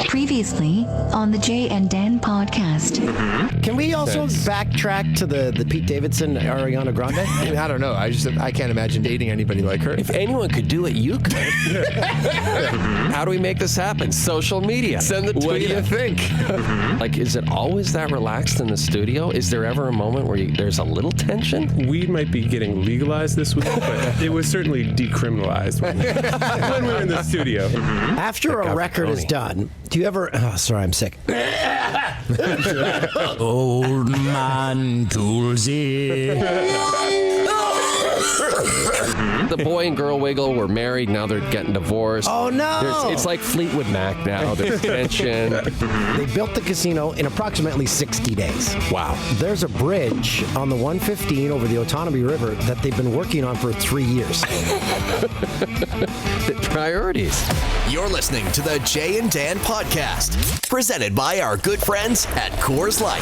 Previously on the Jay and Dan podcast. Can we also backtrack to the Pete Davidson, Ariana Grande? I mean, I don't know. I can't imagine dating anybody like her. If anyone could do it, you could. How do we make this happen? Social media. Send the tweet. What do you think? Like, is it always that relaxed in the studio? Is there ever a moment where there's a little tension? Weed might be getting legalized this week, but it was certainly decriminalized when we were in the studio. After a record is done, do you ever... Oh, sorry, I'm sick. Old man Toolsy. The boy and girl wiggle were married, now they're getting divorced. Oh, no! It's like Fleetwood Mac now. There's tension. They built the casino in approximately 60 days. Wow. There's a bridge on the 115 over the Ottawa River that they've been working on for 3 years. The priorities. You're listening to the Jay and Dan podcast, presented by our good friends at Coors Light.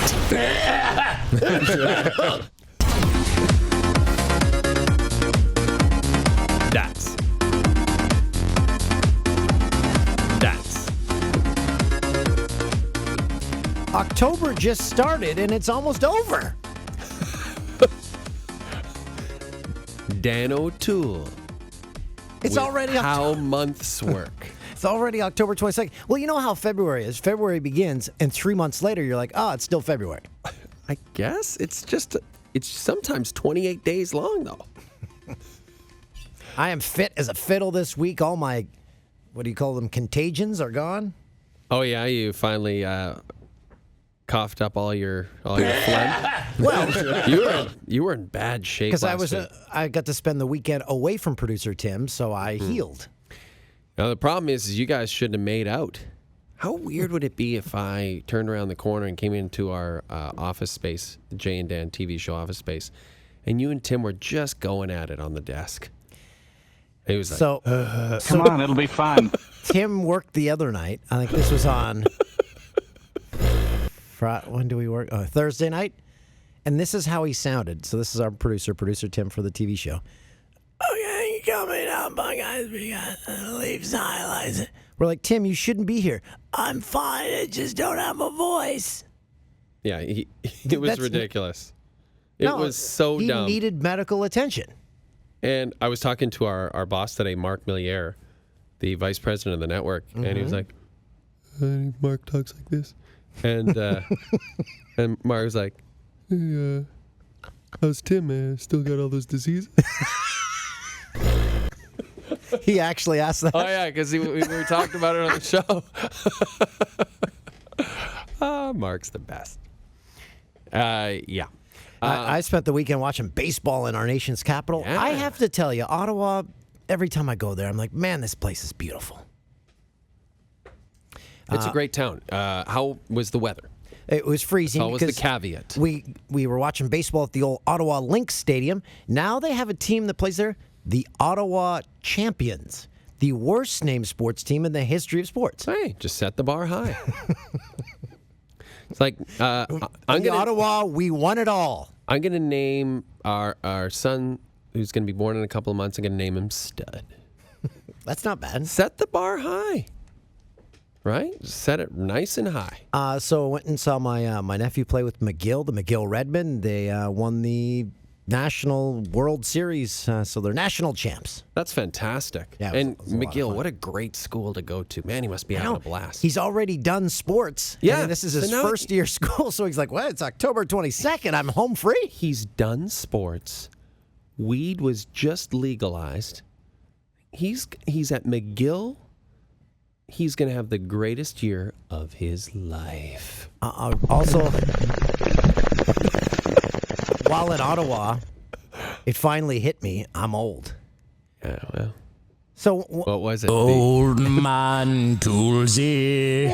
October just started and it's almost over. Dan O'Toole. It's already how months work. It's already October 22nd. Well, you know how February is. February begins, and 3 months later, you're like, oh, it's still February. I guess it's sometimes 28 days long, though. I am fit as a fiddle this week. All my, what do you call them, contagions are gone. Oh, yeah, you finally coughed up all your phlegm. Well, you were in bad shape because I got to spend the weekend away from producer Tim, so I healed. Now, the problem is you guys shouldn't have made out. How weird would it be if I turned around the corner and came into our office space, the Jay and Dan TV show office space, and you and Tim were just going at it on the desk? He was like, Come on, it'll be fun. Tim worked the other night. I think this was on... When do we work? Thursday night. And this is how he sounded. So this is our producer Tim for the TV show. Okay, you coming out, guys, because the Leafs highlights. We're like, Tim, you shouldn't be here. I'm fine. I just don't have a voice. Yeah, it was ridiculous. It was so dumb. He needed medical attention. And I was talking to our boss today, Mark Milliere, the vice president of the network, and he was like, Mark talks like this. And and Mark was like, hey, how's Tim, man? Still got all those diseases? He actually asked that? Oh, yeah, because we were talking about it on the show. Mark's the best. Yeah. I spent the weekend watching baseball in our nation's capital. Yeah. I have to tell you, Ottawa, every time I go there, I'm like, man, this place is beautiful. It's a great town. How was the weather? It was freezing. That was the caveat. We were watching baseball at the old Ottawa Lynx Stadium. Now they have a team that plays there, the Ottawa Champions, the worst named sports team in the history of sports. Hey, just set the bar high. It's like Ottawa, we won it all. I'm going to name our son, who's going to be born in a couple of months. I'm going to name him Stud. That's not bad. Set the bar high. Right? Set it nice and high. So I went and saw my nephew play with McGill, the McGill Redmen. They won the National World Series, so they're national champs. That's fantastic. Yeah, and it was a lot of McGill, fun. what a great school to go to. Man, he must be having a blast. He's already done sports. Yeah. And this is his first year school, so he's like, well, it's October 22nd. I'm home free. He's done sports. Weed was just legalized. He's at McGill. He's going to have the greatest year of his life. Also, while in Ottawa, it finally hit me. I'm old. Yeah, well. So what was it? Old man Toolsy.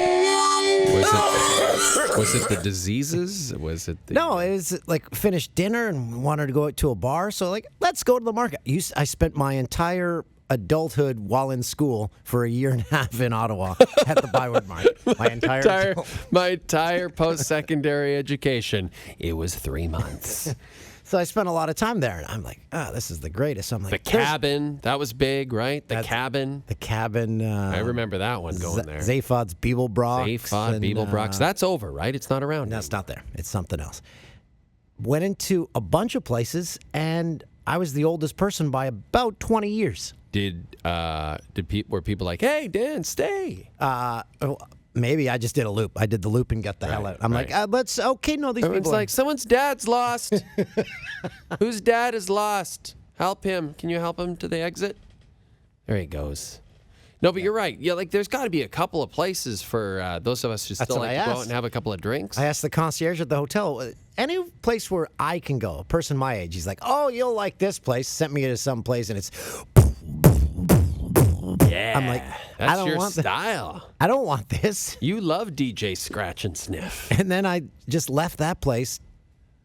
Was it the diseases? Was it the... No, it was like finished dinner and wanted to go to a bar. So like, let's go to the market. I spent my entire adulthood while in school for a year and a half in Ottawa at the Byward Market. My entire post-secondary education. It was 3 months. So I spent a lot of time there, and I'm like, this is the greatest. So I'm The like, cabin, that was big, right? The cabin. The cabin. I remember that one going there. Zaphod's Bibelbrox. Zaphod, Bibelbrox. That's over, right? It's not around. No, it's not there. It's something else. Went into a bunch of places, and I was the oldest person by about 20 years. Were people like, hey, Dan, stay? Maybe I just did a loop. I did the loop and got the hell out. I'm like, these Everyone's people. like, someone's dad's lost. Whose dad is lost? Help him. Can you help him to the exit? There he goes. No, but you're right. Yeah, like there's got to be a couple of places for those of us who still like to go out and have a couple of drinks. I asked the concierge at the hotel, any place where I can go, a person my age. He's like, oh, you'll like this place. Sent me to some place, and it's... Yeah, I'm like, that's I don't your want style. I don't want this. You love DJ Scratch and Sniff. And then I just left that place,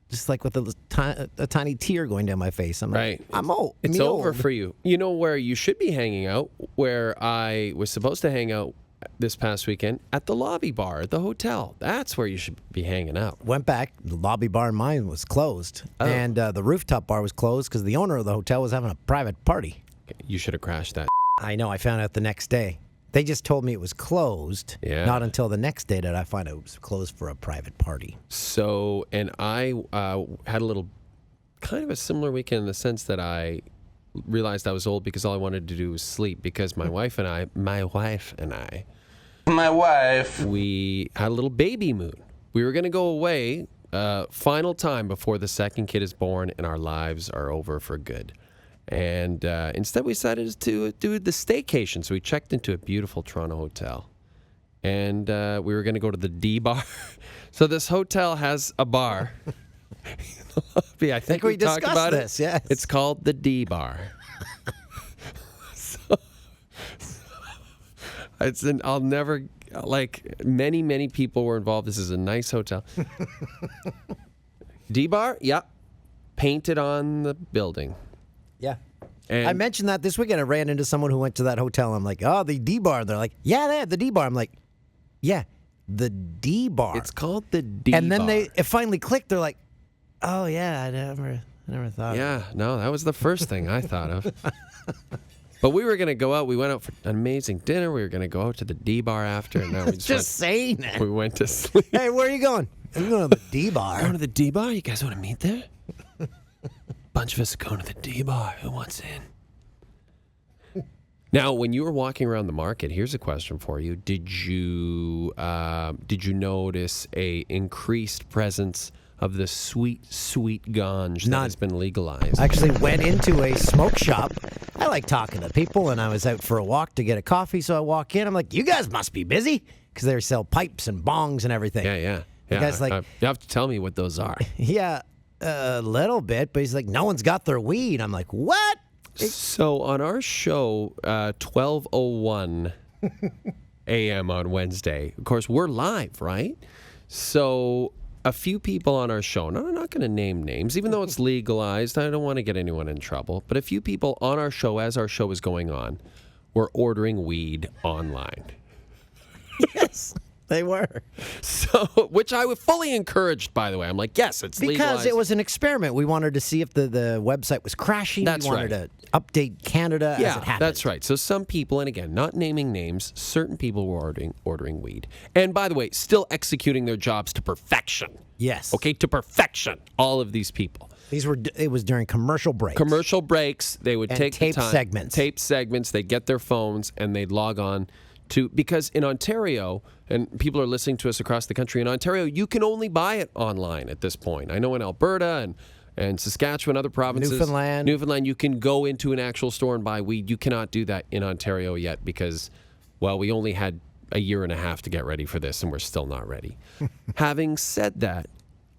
just like with a tiny tear going down my face. I'm like, I'm old. It's over for you. You know where you should be hanging out, where I was supposed to hang out this past weekend, at the lobby bar at the hotel. That's where you should be hanging out. Went back. The lobby bar in mine was closed. And the rooftop bar was closed because the owner of the hotel was having a private party. You should have crashed that. I know. I found out the next day. They just told me it was closed. Yeah. Not until the next day did I find out it was closed for a private party. So, and I had a little, kind of a similar weekend in the sense that I realized I was old because all I wanted to do was sleep. Because my wife and I, we had a little baby moon. We were going to go away, final time before the second kid is born and our lives are over for good. And instead, we decided to do the staycation. So we checked into a beautiful Toronto hotel. And we were going to go to the D bar. So this hotel has a bar. I think we talked about this, it. Yes. It's called the D bar. I'll never, like, many people were involved. This is a nice hotel. D bar? Yep. Painted on the building. Yeah. And I mentioned that this weekend. I ran into someone who went to that hotel. I'm like, oh, the D bar. They're like, yeah, they have the D bar. I'm like, yeah, the D bar. It's called the D bar. And then it finally clicked. They're like, oh, yeah, I never thought of it. Yeah, no, that was the first thing I thought of. But we were going to go out. We went out for an amazing dinner. We were going to go out to the D bar after. And now we just saying it. We went to sleep. Hey, where are you going? I'm going to the D bar. Going to the D bar? You guys want to meet there? Bunch of us are going to the D bar. Who wants in? Now, when you were walking around the market, here's a question for you: Did you notice a increased presence of the sweet ganj that has been legalized? I actually went into a smoke shop. I like talking to people, and I was out for a walk to get a coffee. So I walk in. I'm like, you guys must be busy because they sell pipes and bongs and everything. Yeah. The guy's like, you have to tell me what those are. Yeah. A little bit, but he's like, no one's got their weed. I'm like, what? So on our show, 12:01 a.m. on Wednesday, of course, we're live, right? So a few people on our show, no, I'm not going to name names, even though it's legalized. I don't want to get anyone in trouble. But a few people on our show, as our show is going on, were ordering weed online. Yes. They were. So, which I was fully encouraged, by the way. I'm like, yes, it's legalized. Because it was an experiment. We wanted to see if the website was crashing. That's we wanted to update Canada as it happened. That's right. So some people, and again, not naming names, certain people were ordering weed. And by the way, still executing their jobs to perfection. Yes. Okay, to perfection. All of these people. It was during commercial breaks. Commercial breaks. They would take tape the time. segments. Tape segments. They'd get their phones and they'd log on to, because in Ontario, and people are listening to us across the country, in Ontario, you can only buy it online at this point. I know in Alberta and Saskatchewan, other provinces, Newfoundland, you can go into an actual store and buy weed. You cannot do that in Ontario yet because, well, we only had a year and a half to get ready for this, and we're still not ready. Having said that,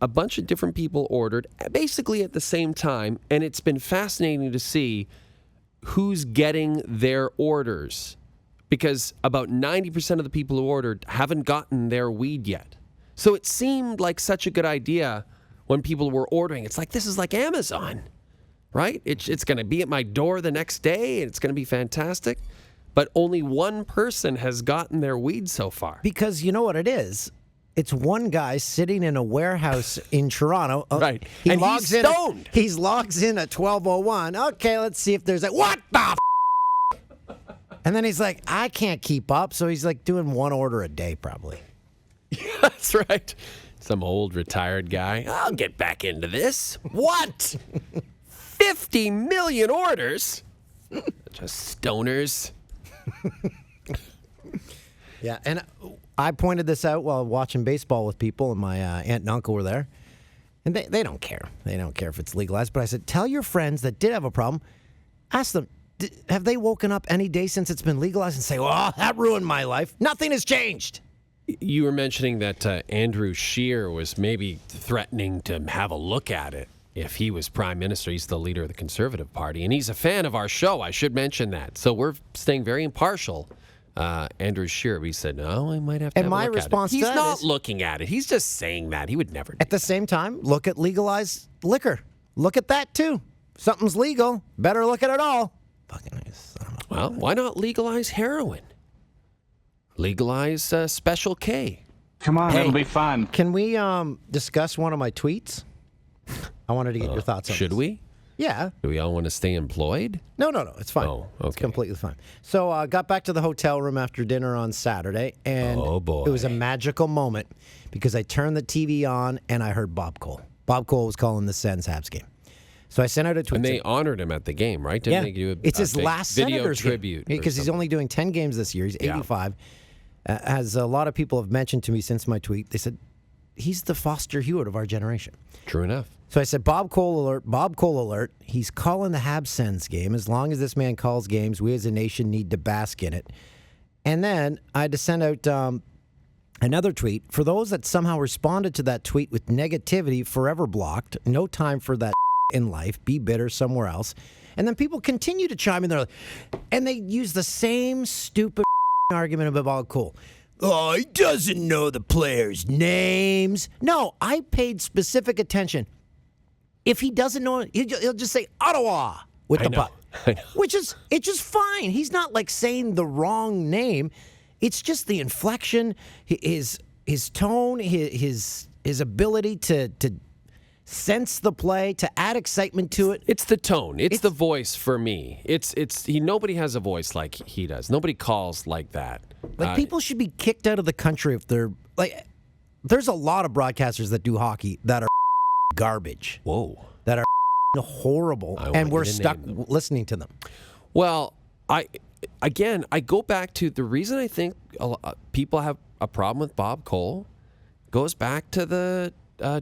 a bunch of different people ordered basically at the same time, and it's been fascinating to see who's getting their orders. Because about 90% of the people who ordered haven't gotten their weed yet. So it seemed like such a good idea when people were ordering. It's like, this is like Amazon, right? It's going to be at my door the next day, and it's going to be fantastic. But only one person has gotten their weed so far. Because you know what it is? It's one guy sitting in a warehouse in Toronto. Right. He And logs he's in. stoned. He logs in at 12:01. Okay, let's see if there's what the f-? And then he's like, I can't keep up. So he's like doing one order a day probably. That's right. Some old retired guy. I'll get back into this. What? 50 million orders? Just stoners. Yeah, and I pointed this out while watching baseball with people, and my aunt and uncle were there. And they don't care. They don't care if it's legalized. But I said, tell your friends that did have a problem, ask them, have they woken up any day since it's been legalized and say, well, that ruined my life? Nothing has changed. You were mentioning that Andrew Scheer was maybe threatening to have a look at it if he was prime minister. He's the leader of the Conservative Party, and he's a fan of our show. I should mention that. So we're staying very impartial. Andrew Scheer, we said, no, I might have to And have a my look response at it. to He's that not is- looking at it. He's just saying that. He would never do At the same time, look at legalized liquor. Look at that, too. Something's legal. Better look at it all. Fucking son of a- Well, why not legalize heroin? Legalize Special K. Come on, it'll be fun. Can we discuss one of my tweets? I wanted to get your thoughts on Should this. we? Yeah. Do we all want to stay employed? No, it's fine. Oh, It's okay. completely fine. So I got back to the hotel room after dinner on Saturday, and Oh, boy. it was a magical moment because I turned the TV on and I heard Bob Cole. Bob Cole was calling the Sens Habs game. So I sent out a tweet. And they saying- honored him at the game, right? Didn't yeah, they do it's his big last video Senators tribute or because he's something? only doing 10 games this year. He's Yeah. 85. As a lot of people have mentioned to me since my tweet, they said, he's the Foster Hewitt of our generation. True enough. So I said, Bob Cole alert, Bob Cole alert. He's calling the Habs Sens game. As long as this man calls games, we as a nation need to bask in it. And then I had to send out another tweet. For those that somehow responded to that tweet with negativity, forever blocked. No time for that in life. Be bitter somewhere else. And then people continue to chime in there. And they use the same stupid argument about Bob Cole. Oh, he doesn't know the players' names. No, I paid specific attention. If he doesn't know, he'll just say Ottawa with the puck, which is it's just fine. He's not like saying the wrong name. It's just the inflection, his tone, his ability to sense the play, to add excitement to it. It's the tone. It's the voice for me. Nobody has a voice like he does. Nobody calls like that. Like people should be kicked out of the country if they're like. There's a lot of broadcasters that do hockey that are garbage. Whoa. That are horrible, I want and we're you to stuck name them. listening to them. Well, I go back to the reason I think people have a problem with Bob Cole goes back to the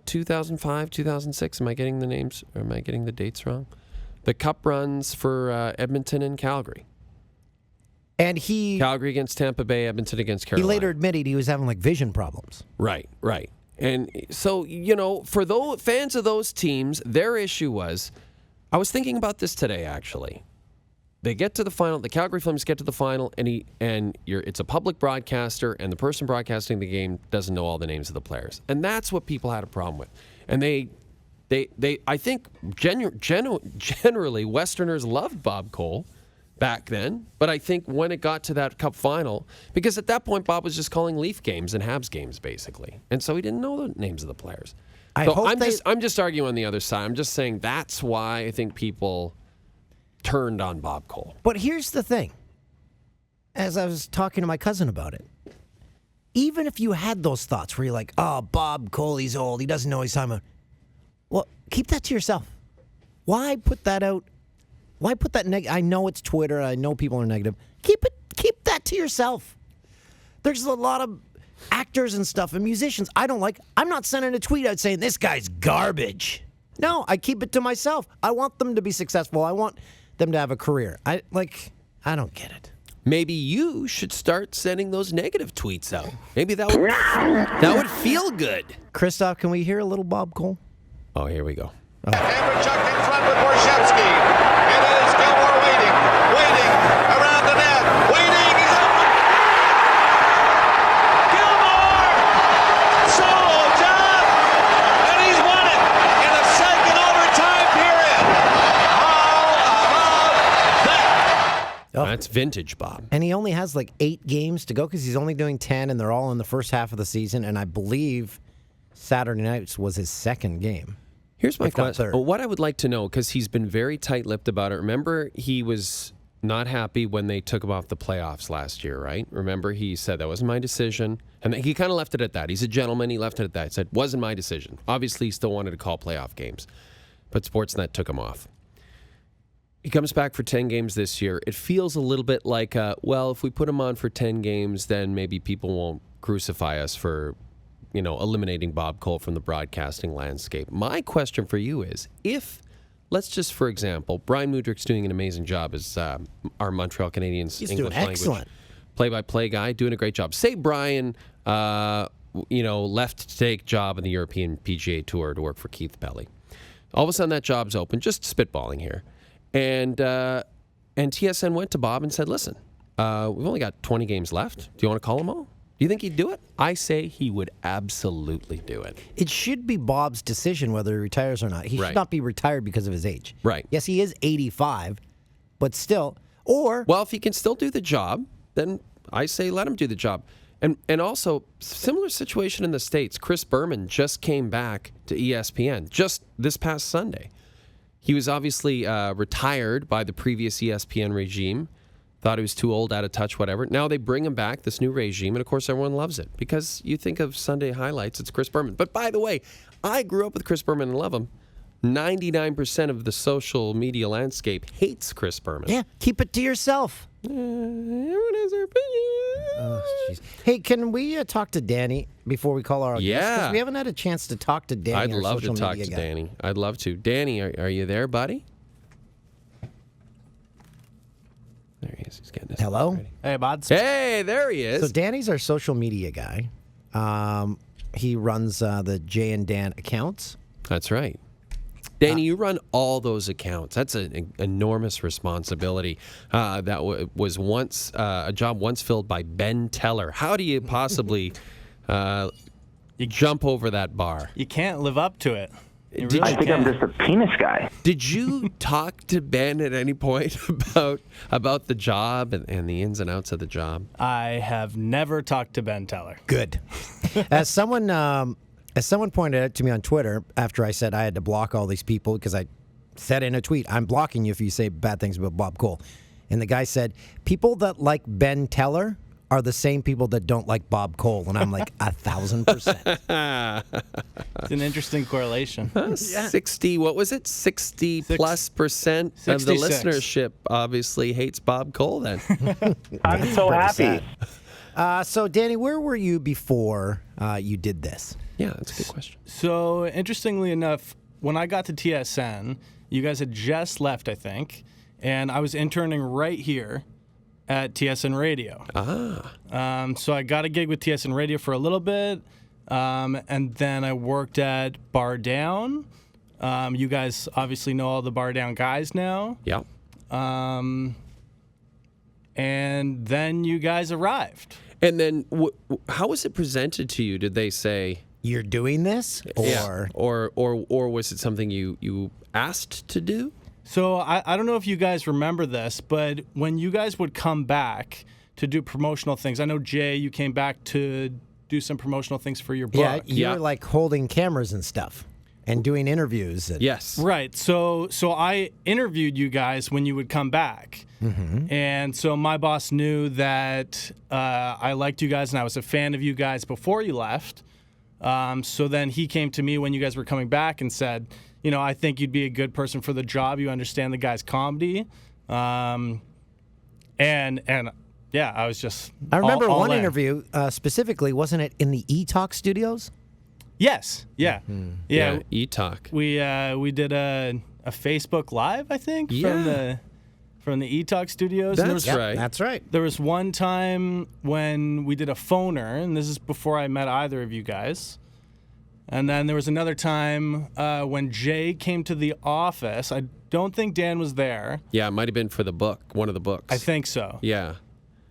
2005, 2006. Am I getting the names? Or am I getting the dates wrong? The cup runs for Edmonton and Calgary. And Calgary against Tampa Bay, Edmonton against he Carolina. later admitted he was having like vision problems. Right. And so, for those fans of those teams, their issue was, I was thinking about this today, actually. They get to the final, the Calgary Flames get to the final, it's a public broadcaster, and the person broadcasting the game doesn't know all the names of the players. And that's what people had a problem with. And they I think generally Westerners loved Bob Cole back then, but I think when it got to that Cup final, because at that point Bob was just calling Leaf games and Habs games basically, and so he didn't know the names of the players. I'm just arguing on the other side. I'm just saying that's why I think people turned on Bob Cole. But here's the thing. As I was talking to my cousin about it, even if you had those thoughts where you're like, oh, Bob Cole, he's old, he doesn't know what he's talking about. Well, keep that to yourself. Why put that out? Why put that I know it's Twitter. I know people are negative. Keep that to yourself. There's a lot of actors and stuff and musicians I don't like. I'm not sending a tweet out saying this guy's garbage. No, I keep it to myself. I want them to be successful. I want them to have a career. I don't get it. Maybe you should start sending those negative tweets out. Maybe that would feel good. Christoph, can we hear a little Bob Cole? Oh, here we go. Andrechuk in front with Borshevsky. It is Gilmore waiting around the net, waiting. He's up. Gilmore! Solo job! And he's won it in the second overtime period. How about that? Oh, That's vintage Bob. And he only has like 8 games to go because he's only doing 10, and they're all in the first half of the season. And I believe Saturday nights was his second game. Here's my If not question. third. What I would like to know, because he's been very tight-lipped about it. Remember, he was not happy when they took him off the playoffs last year, right? Remember, he said, that wasn't my decision. And he kind of left it at that. He's a gentleman. He left it at that. He said, wasn't my decision. Obviously, he still wanted to call playoff games. But Sportsnet took him off. He comes back for 10 games this year. It feels a little bit like, well, if we put him on for 10 games, then maybe people won't crucify us for, eliminating Bob Cole from the broadcasting landscape. My question for you is, if, let's just, for example, Brian Mudrick's doing an amazing job as our Montreal Canadiens He's English doing language excellent. play-by-play guy, doing a great job. Say Brian, left to take job in the European PGA Tour to work for Keith Pelly. All of a sudden, that job's open. Just spitballing here. And TSN went to Bob and said, listen, we've only got 20 games left. Do you want to call them all? Do you think he'd do it? I say he would absolutely do it. It should be Bob's decision whether he retires or not. He Right. should not be retired because of his age. Right. Yes, he is 85, but still. Or Well, if he can still do the job, then I say let him do the job. And also, similar situation in the States. Chris Berman just came back to ESPN just this past Sunday. He was obviously retired by the previous ESPN regime. Thought he was too old, out of touch, whatever. Now they bring him back, this new regime, and of course everyone loves it. Because you think of Sunday highlights, it's Chris Berman. But by the way, I grew up with Chris Berman and love him. 99% of the social media landscape hates Chris Berman. yeah, keep it to yourself. Everyone has their opinion. Oh, jeez. Hey, can we talk to Danny before we call our guest? Yeah. 'Cause we haven't had a chance to talk to Danny. I'd our love to social talk media to guy. Danny. I'd love to. Danny, are you there, buddy? There he is. He's getting his Hello? ready. Hey, buds. Hey, there he is. So Danny's our social media guy. He runs the Jay and Dan accounts. That's right. Danny, you run all those accounts. That's an enormous responsibility. That was once a job once filled by Ben Teller. How do you possibly jump over that bar? You can't live up to it. You Did really you- I think I'm can't. just a penis guy. Did you talk to Ben at any point about the job and the ins and outs of the job? I have never talked to Ben Teller. Good. As someone pointed out to me on Twitter after I said I had to block all these people because I said in a tweet, I'm blocking you if you say bad things about Bob Cole. And the guy said, people that like Ben Teller are the same people that don't like Bob Cole. And I'm like, 1,000%. It's an interesting correlation. 60, what was it? 60+% of the 66. listenership obviously hates Bob Cole then. I'm so Pretty happy. sad. So, Danny, where were you before you did this? Yeah, that's a good question. So, interestingly enough, when I got to TSN, you guys had just left, I think, and I was interning right here at TSN Radio. So I got a gig with TSN Radio for a little bit, and then I worked at Bar Down. You guys obviously know all the Bar Down guys now. Yeah. And then you guys arrived. And then how was it presented to you? Did they say You're doing this? or was it something you asked to do? So I don't know if you guys remember this, but when you guys would come back to do promotional things, I know, Jay, you came back to do some promotional things for your book. Yeah, you Yeah. were like holding cameras and stuff and doing interviews. And, Yes. Right. So I interviewed you guys when you would come back. And so my boss knew that I liked you guys and I was a fan of you guys before you left. So then he came to me when you guys were coming back and said, I think you'd be a good person for the job. You understand the guy's comedy. And yeah, I was just I remember all one in. interview specifically, wasn't it in the E-Talk studios? Yes. Yeah. Yeah. E-Talk. We did a Facebook Live, I think, from the E-Talk studios. And there was- That's right. That's right. There was one time when we did a phoner, and this is before I met either of you guys. And then there was another time when Jay came to the office. I don't think Dan was there. Yeah, it might have been for the book, one of the books. I think so. Yeah.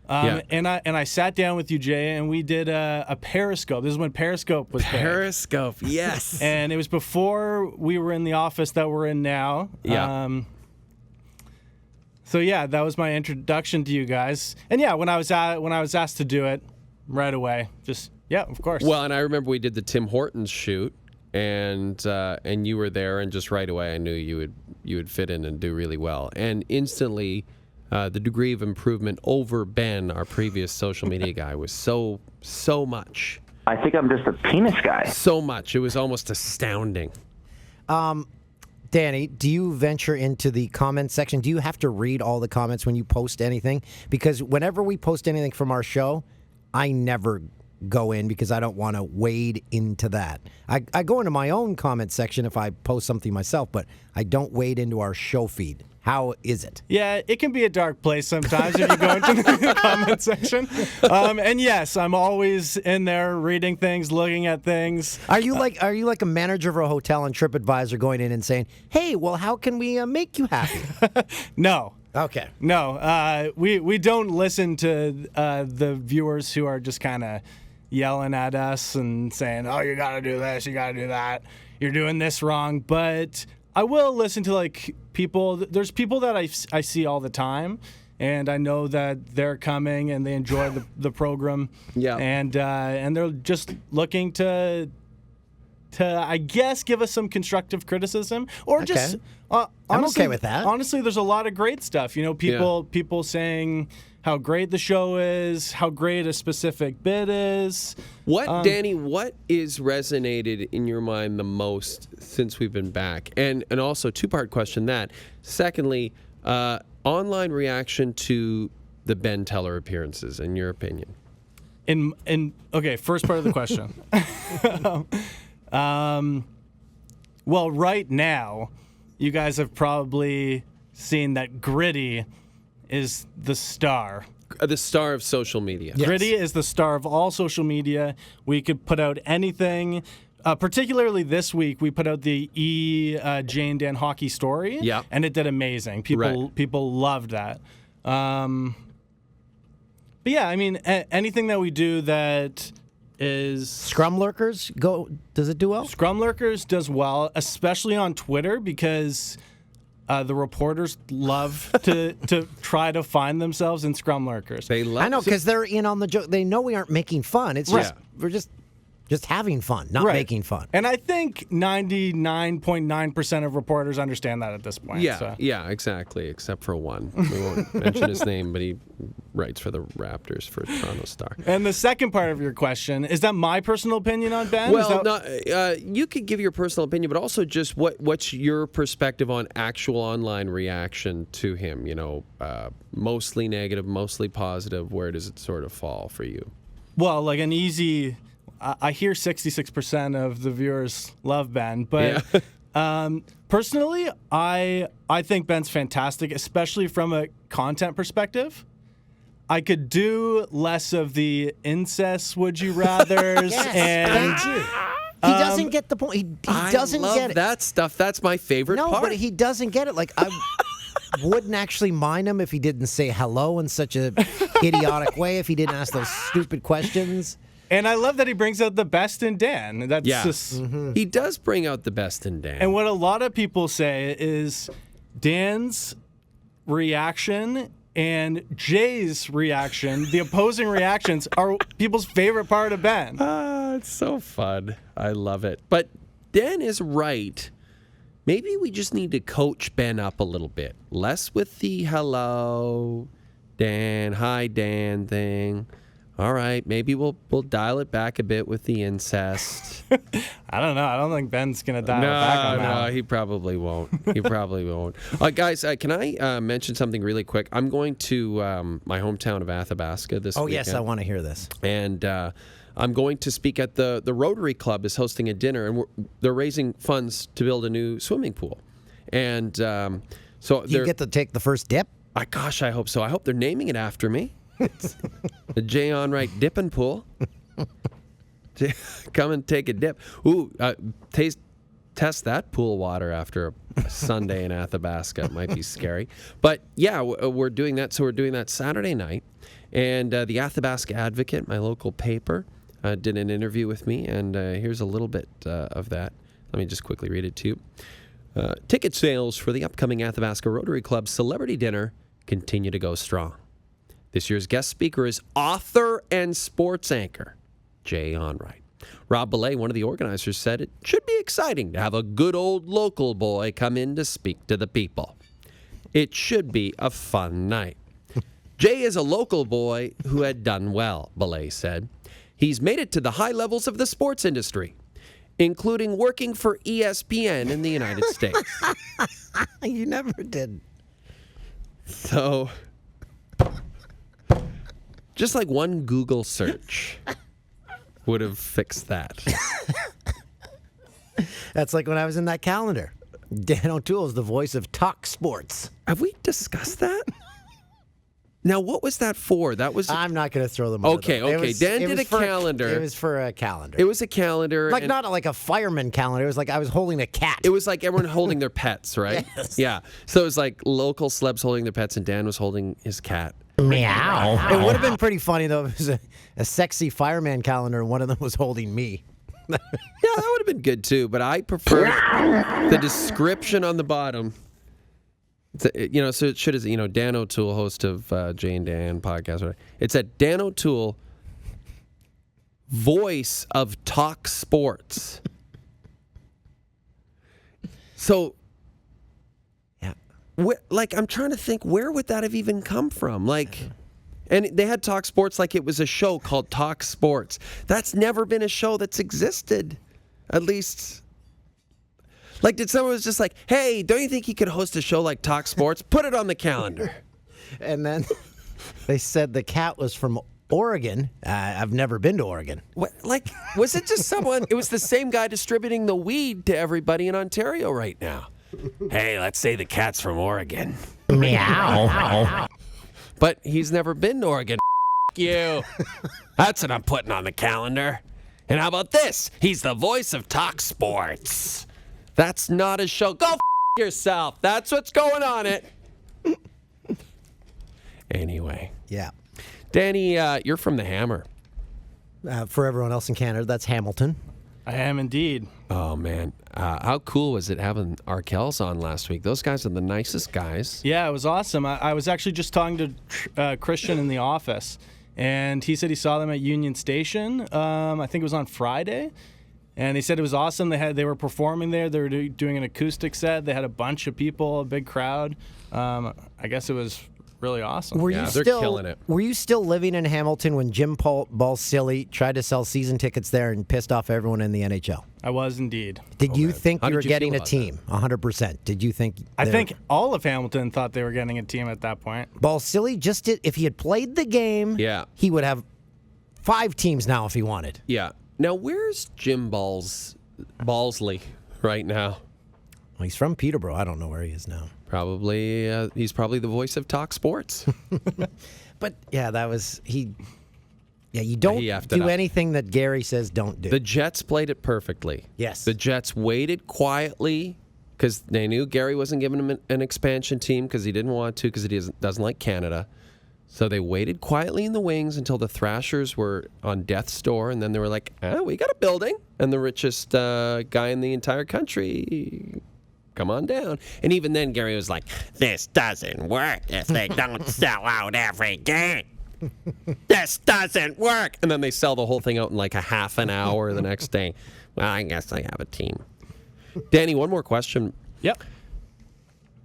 Yeah. And I sat down with you, Jay, and we did a Periscope. This is when Periscope was big. Periscope, yes. And it was before we were in the office that we're in now. Yeah. So yeah, that was my introduction to you guys. And yeah, when I was asked to do it, right away, just yeah, of course. Well, and I remember we did the Tim Hortons shoot, and you were there, and just right away I knew you would fit in and do really well, and instantly. The degree of improvement over Ben, our previous social media guy, was so much. I think I'm just a penis guy. So much. It was almost astounding. Danny, do you venture into the comment section? Do you have to read all the comments when you post anything? Because whenever we post anything from our show, I never go in because I don't want to wade into that. I go into my own comment section if I post something myself, but I don't wade into our show feed. How is it? Yeah, it can be a dark place sometimes if you go into the comment section. And yes, I'm always in there reading things, looking at things. Are you like a manager of a hotel on TripAdvisor going in and saying, "Hey, well, how can we make you happy?" No. Okay. No, we don't listen to the viewers who are just kind of yelling at us and saying, "Oh, you got to do this, you got to do that, you're doing this wrong." But I will listen to like people. There's people that I see all the time, and I know that they're coming and they enjoy the program. Yeah. And they're just looking to I guess give us some constructive criticism or just honestly, I'm okay with that. Honestly, there's a lot of great stuff. You know, people saying how great the show is, how great a specific bit is. Danny, what is resonated in your mind the most since we've been back? And also, two-part question that. Secondly, online reaction to the Ben Teller appearances, in your opinion? Okay, first part of the question. Well, right now, you guys have probably seen that Gritty is the star. The star of social media. Yes. Gritty is the star of all social media. We could put out anything. Particularly this week, we put out the Jay and Dan hockey story. Yeah. And it did amazing. People loved that. But yeah, I mean, anything that we do that is... Scrum Lurkers, does it do well? Scrum Lurkers does well, especially on Twitter, because... the reporters love to try to find themselves in Scrum Lurkers. They love. I know, because they're in on the joke. They know we aren't making fun. It's just we're just having fun, not making fun. And I think 99.9% of reporters understand that at this point. Yeah, exactly. Except for one. We won't mention his name, but he writes for the Raptors for Toronto Star. And the second part of your question, is that my personal opinion on Ben? Well, you could give your personal opinion, but also just what's your perspective on actual online reaction to him? You know, mostly negative, mostly positive. Where does it sort of fall for you? Well, like an easy... I hear 66% of the viewers love Ben, but personally, I think Ben's fantastic, especially from a content perspective. I could do less of the incest would you rathers and thank you. He doesn't get the point. He doesn't get it. That stuff. That's my favorite part. No, but he doesn't get it. Like I wouldn't actually mind him if he didn't say hello in such a idiotic way. If he didn't ask those stupid questions. And I love that he brings out the best in Dan. That's just He does bring out the best in Dan. And what a lot of people say is Dan's reaction and Jay's reaction, the opposing reactions, are people's favorite part of Ben. It's so fun. I love it. But Dan is right. Maybe we just need to coach Ben up a little bit. Less with the hello, Dan, hi, Dan thing. All right, maybe we'll dial it back a bit with the incest. I don't know. I don't think Ben's going to dial it back on that. No, he probably won't. He probably won't. Guys, can I mention something really quick? I'm going to my hometown of Athabasca this weekend. Oh, yes, I want to hear this. And I'm going to speak at the Rotary Club is hosting a dinner, and they're raising funds to build a new swimming pool. And so you get to take the first dip? Gosh, I hope so. I hope they're naming it after me. The Jay Onright Dipping Pool. Come and take a dip. Ooh, test that pool water after a Sunday in Athabasca. It might be scary. But yeah, we're doing that. So we're doing that Saturday night. And the Athabasca Advocate, my local paper, did an interview with me. And here's a little bit of that. Let me just quickly read it to you. Ticket sales for the upcoming Athabasca Rotary Club Celebrity Dinner continue to go strong. This year's guest speaker is author and sports anchor Jay Onrait. Rob Belay, one of the organizers, said it should be exciting to have a good old local boy come in to speak to the people. It should be a fun night. Jay is a local boy who had done well, Belay said. He's made it to the high levels of the sports industry, including working for ESPN in the United States. You never did. So, just like one Google search would have fixed that. That's like when I was in that calendar. Dan O'Toole is the voice of Talk Sports. Have we discussed that? Now, what was that for? That was. I'm not going to throw them. Okay. Dan did a calendar. It was for a calendar. It was a calendar. Like not like a fireman calendar. It was like I was holding a cat. It was like everyone holding their pets, right? Yes. Yeah. So it was like local celebs holding their pets, and Dan was holding his cat. Meow. It would have been pretty funny though if it was a sexy fireman calendar and one of them was holding me. Yeah, that would have been good too. But I prefer the description on the bottom. So it should have, Dan O'Toole, host of Jay and Dan podcast. Right? It's at Dan O'Toole, voice of Talk Sports. So, yeah, I'm trying to think, where would that have even come from? And they had Talk Sports like it was a show called Talk Sports. That's never been a show that's existed, at least. Like, did someone was just like, hey, don't you think you could host a show like Talk Sports? Put it on the calendar. And then they said the cat was from Oregon. I've never been to Oregon. What? Like, was it just someone? It was the same guy distributing the weed to everybody in Ontario right now. Hey, let's say the cat's from Oregon. Meow. But he's never been to Oregon. You. That's what I'm putting on the calendar. And how about this? He's the voice of Talk Sports. That's not a show. Go yourself. That's what's going on it. Anyway. Yeah. Danny, you're from the Hammer. For everyone else in Canada, that's Hamilton. I am indeed. Oh, man. How cool was it having Arkells on last week? Those guys are the nicest guys. Yeah, it was awesome. I was actually just talking to Christian in the office, and he said he saw them at Union Station. I think it was on Friday. And he said it was awesome. They were performing there. They were doing an acoustic set. They had a bunch of people, a big crowd. I guess it was really awesome. They're killing it. Were you still living in Hamilton when Jim Balsillie tried to sell season tickets there and pissed off everyone in the NHL? I was indeed. Did you think you were did you getting feel a about team? 100%. Did you think? I think all of Hamilton thought they were getting a team at that point. Balsillie just did. If he had played the game, he would have 5 teams now if he wanted. Yeah. Now, where's Jim Balsley right now? Well, he's from Peterborough. I don't know where he is now. He's probably the voice of Talk Sports. But yeah, that was he. Yeah, you don't do anything that Gary says don't do. The Jets played it perfectly. Yes. The Jets waited quietly because they knew Gary wasn't giving him an expansion team because he didn't want to because he doesn't like Canada. So they waited quietly in the wings until the Thrashers were on death's door, and then they were like, we got a building, and the richest guy in the entire country, come on down. And even then, Gary was like, this doesn't work if they don't sell out every game. This doesn't work. And then they sell the whole thing out in like a half an hour the next day. Well, I guess I have a team. Danny, one more question. Yep.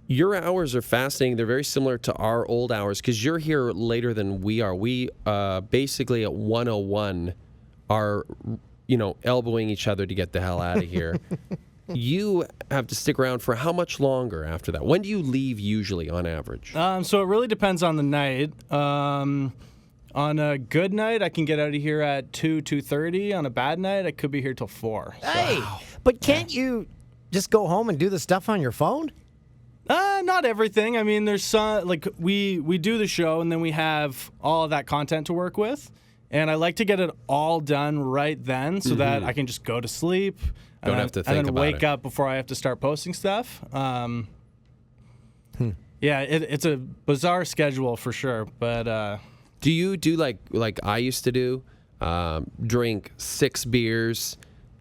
Your hours are fascinating. They're very similar to our old hours because you're here later than we are. We basically at 1:01 are, elbowing each other to get the hell out of here. You have to stick around for how much longer after that? When do you leave usually on average? So it really depends on the night. On a good night, I can get out of here at 2:30. On a bad night, I could be here till 4. So. Hey, but can't you just go home and do the stuff on your phone? Not everything. I mean, there's some, we do the show and then we have all of that content to work with. And I like to get it all done right then so that I can just go to sleep. Don't have to think and then about wake it. up before I have to start posting stuff. Yeah, it's a bizarre schedule for sure. But do you do like I used to do? Drink 6 beers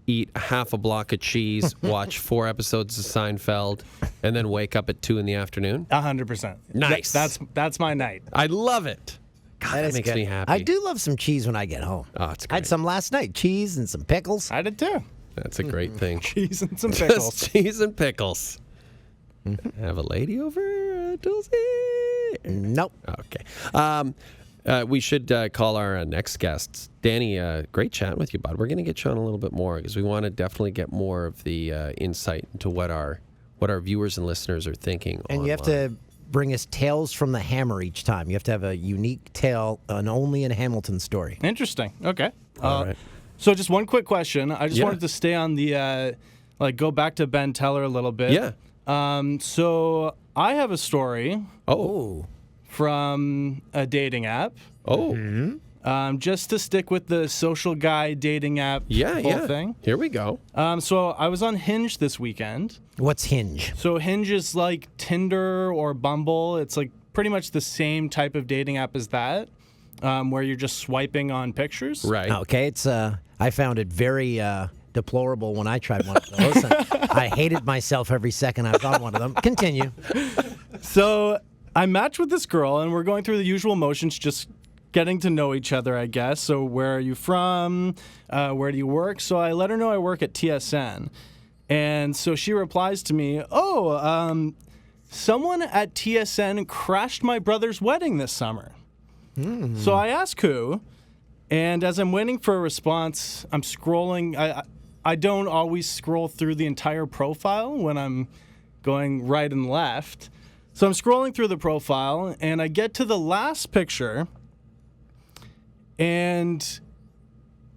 eat half a block of cheese, watch 4 episodes of Seinfeld, and then wake up at 2 in the afternoon? 100%. Nice. That's my night. I love it. God, that makes good. me happy. I do love some cheese when I get home. Oh, it's I had great. some last night. Cheese and some pickles. I did too. That's a great thing. Cheese and some pickles. Just cheese and pickles. Have a lady over, Dulcie? Nope. Okay. We should call our next guests. Danny, great chatting with you, bud. We're going to get you on a little bit more because we want to definitely get more of the insight into what our viewers and listeners are thinking. And you have to bring us tales from the hammer each time. You have to have a unique tale, an only in Hamilton story. Interesting. Okay. All right. So just one quick question. I just Yeah. wanted to stay on the, go back to Ben Teller a little bit. Yeah. So I have a story Oh. from a dating app. Oh. Just to stick with the social guy dating app whole thing. Here we go. So I was on Hinge this weekend. What's Hinge? So Hinge is like Tinder or Bumble. It's like pretty much the same type of dating app as that, where you're just swiping on pictures. Right. Okay, it's I found it very deplorable when I tried one of those. I hated myself every second I was on one of them. Continue. So I matched with this girl, and we're going through the usual motions, just getting to know each other, I guess. So where are you from? Where do you work? So I let her know I work at TSN. And so she replies to me, someone at TSN crashed my brother's wedding this summer. So I ask who, and as I'm waiting for a response, I'm scrolling. I don't always scroll through the entire profile when I'm going right and left. So I'm scrolling through the profile, and I get to the last picture, and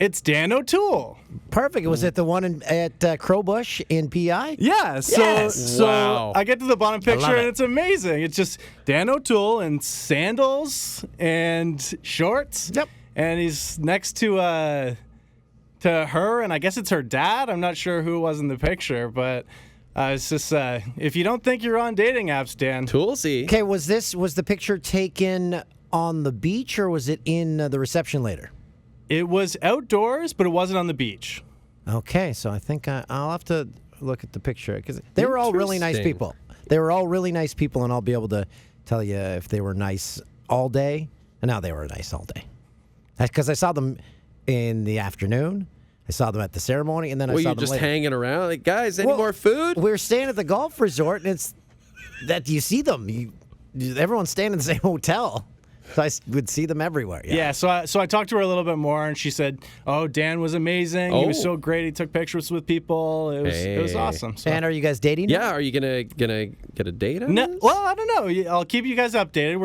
it's Dan O'Toole. Perfect. Was it the one at Crowbush in PI? Yeah, so Yes. Wow. I get to the bottom picture, love it. and it's amazing. It's just Dan O'Toole in sandals and shorts. Yep. And he's next to her, and I guess it's her dad. I'm not sure who it was in the picture, but it's just if you don't think you're on dating apps, Dan. Toolsy. Okay, was the picture taken on the beach or was it in the reception later? It was outdoors, but it wasn't on the beach. Okay, so I think I'll have to look at the picture because they were all really nice Interesting. people. They were all really nice people, and I'll be able to tell you if they were nice all day. And now they were nice all day. Because I saw them in the afternoon. I saw them at the ceremony, and then I Were saw you them just later. hanging around? Like, guys, any Well, more food? We were staying at the golf resort, and it's that you see them. Everyone's staying in the same hotel. So I would see them everywhere. Yeah, so I talked to her a little bit more, and she said, "Oh, Dan was amazing. He was Oh. so great. He took pictures with people. It was Hey. awesome." So. And are you guys dating? Yeah, are you gonna get a date on No, this? well, I don't know. I'll keep you guys updated.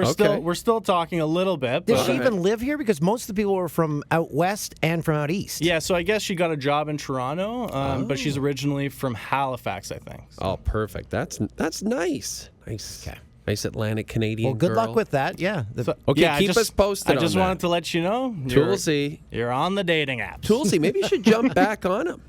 We're still talking a little bit. Does But, she even live here? Because most of the people were from out west and from out east. yeah, so I guess she got a job in Toronto, but she's originally from Halifax, I think. So. Oh, perfect. That's nice. Nice. Okay. Nice Atlantic Canadian Well, good girl. luck with that. Yeah. Okay, Yeah, keep us posted I just on that. wanted to let you know. Toolsy. You're on the dating apps. Toolsy, maybe you should jump back on him.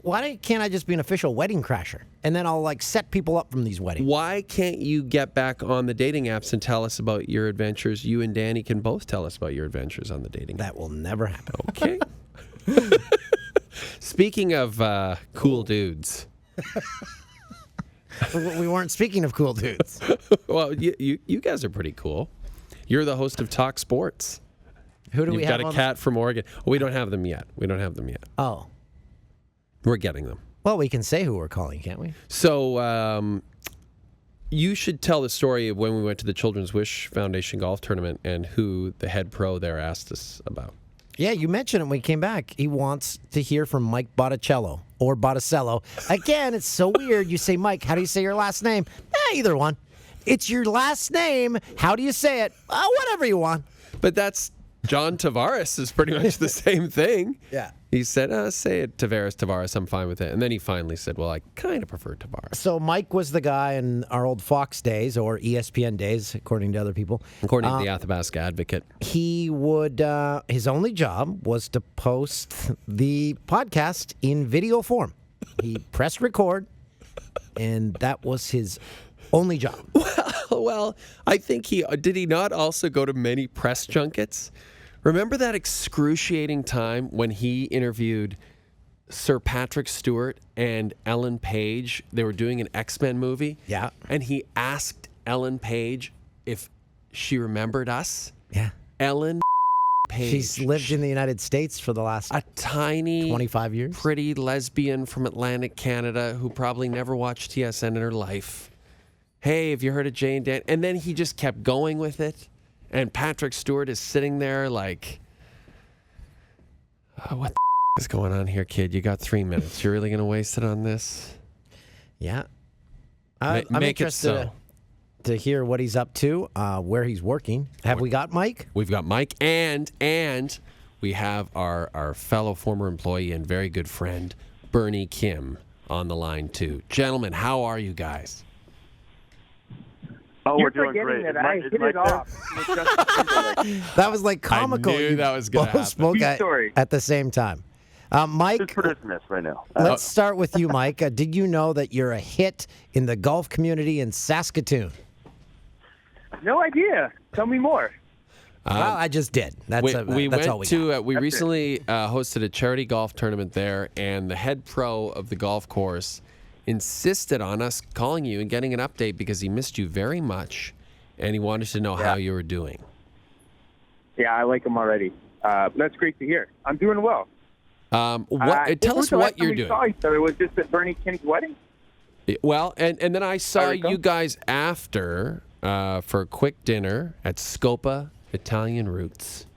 Why can't I just be an official wedding crasher? And then I'll set people up from these weddings. Why can't you get back on the dating apps and tell us about your adventures? You and Danny can both tell us about your adventures on the dating apps. That will never happen. Okay. Speaking of cool dudes. We weren't speaking of cool dudes. Well, you guys are pretty cool. You're the host of Talk Sports. Who do we You've have got a on cat from Oregon. We don't have them yet. Oh. We're getting them. Well, we can say who we're calling, can't we? So you should tell the story of when we went to the Children's Wish Foundation golf tournament and who the head pro there asked us about. Yeah, you mentioned it when we came back. He wants to hear from Mike Botticello or Botticello. Again, it's so weird. You say, Mike, how do you say your last name? Either one. It's your last name. How do you say it? Whatever you want. But that's John Tavares is pretty much the same thing. Yeah. He said, say it, Tavares, I'm fine with it. And then he finally said, well, I kind of prefer Tavares. So Mike was the guy in our old Fox days or ESPN days, according to other people. According to the Athabasca Advocate. He would, his only job was to post the podcast in video form. He pressed record, and that was his only job. Well, I think did he not also go to many press junkets? Remember that excruciating time when he interviewed Sir Patrick Stewart and Ellen Page, they were doing an X-Men movie. Yeah. And he asked Ellen Page if she remembered us. Yeah. Ellen Page. She's lived in the United States for the last a tiny 25 years. Pretty lesbian from Atlantic Canada who probably never watched TSN in her life. Hey, have you heard of Jay and Dan? And then he just kept going with it. And Patrick Stewart is sitting there like, what the is going on here, kid? You got 3 minutes. You're really going to waste it on this? Yeah. Make I'm it interested so. to hear what he's up to, where he's working. Have we got Mike? We've got Mike, and we have our fellow former employee and very good friend, Bernie Kim, on the line, too. Gentlemen, how are you guys? Oh, You're we're doing forgetting great. that I hit it off. That was like comical. I knew You that was going to both happen. spoke True story. at the same time. Mike, Just producing this right now. let's start with you, Mike. Did you know that you're a hit in the golf community in Saskatoon? No idea. Tell me more. Well, I just did. That's We all went we to got. we recently hosted a charity golf tournament there, and the head pro of the golf course insisted on us calling you and getting an update because he missed you very much, and he wanted to know how you were doing. Yeah, I like him already. That's great to hear. I'm doing well. Tell us what you're doing. Saw each other. Was this at Bernie Kim's wedding? Well, and then I saw There we go. you guys after for a quick dinner at Scopa Italian Roots.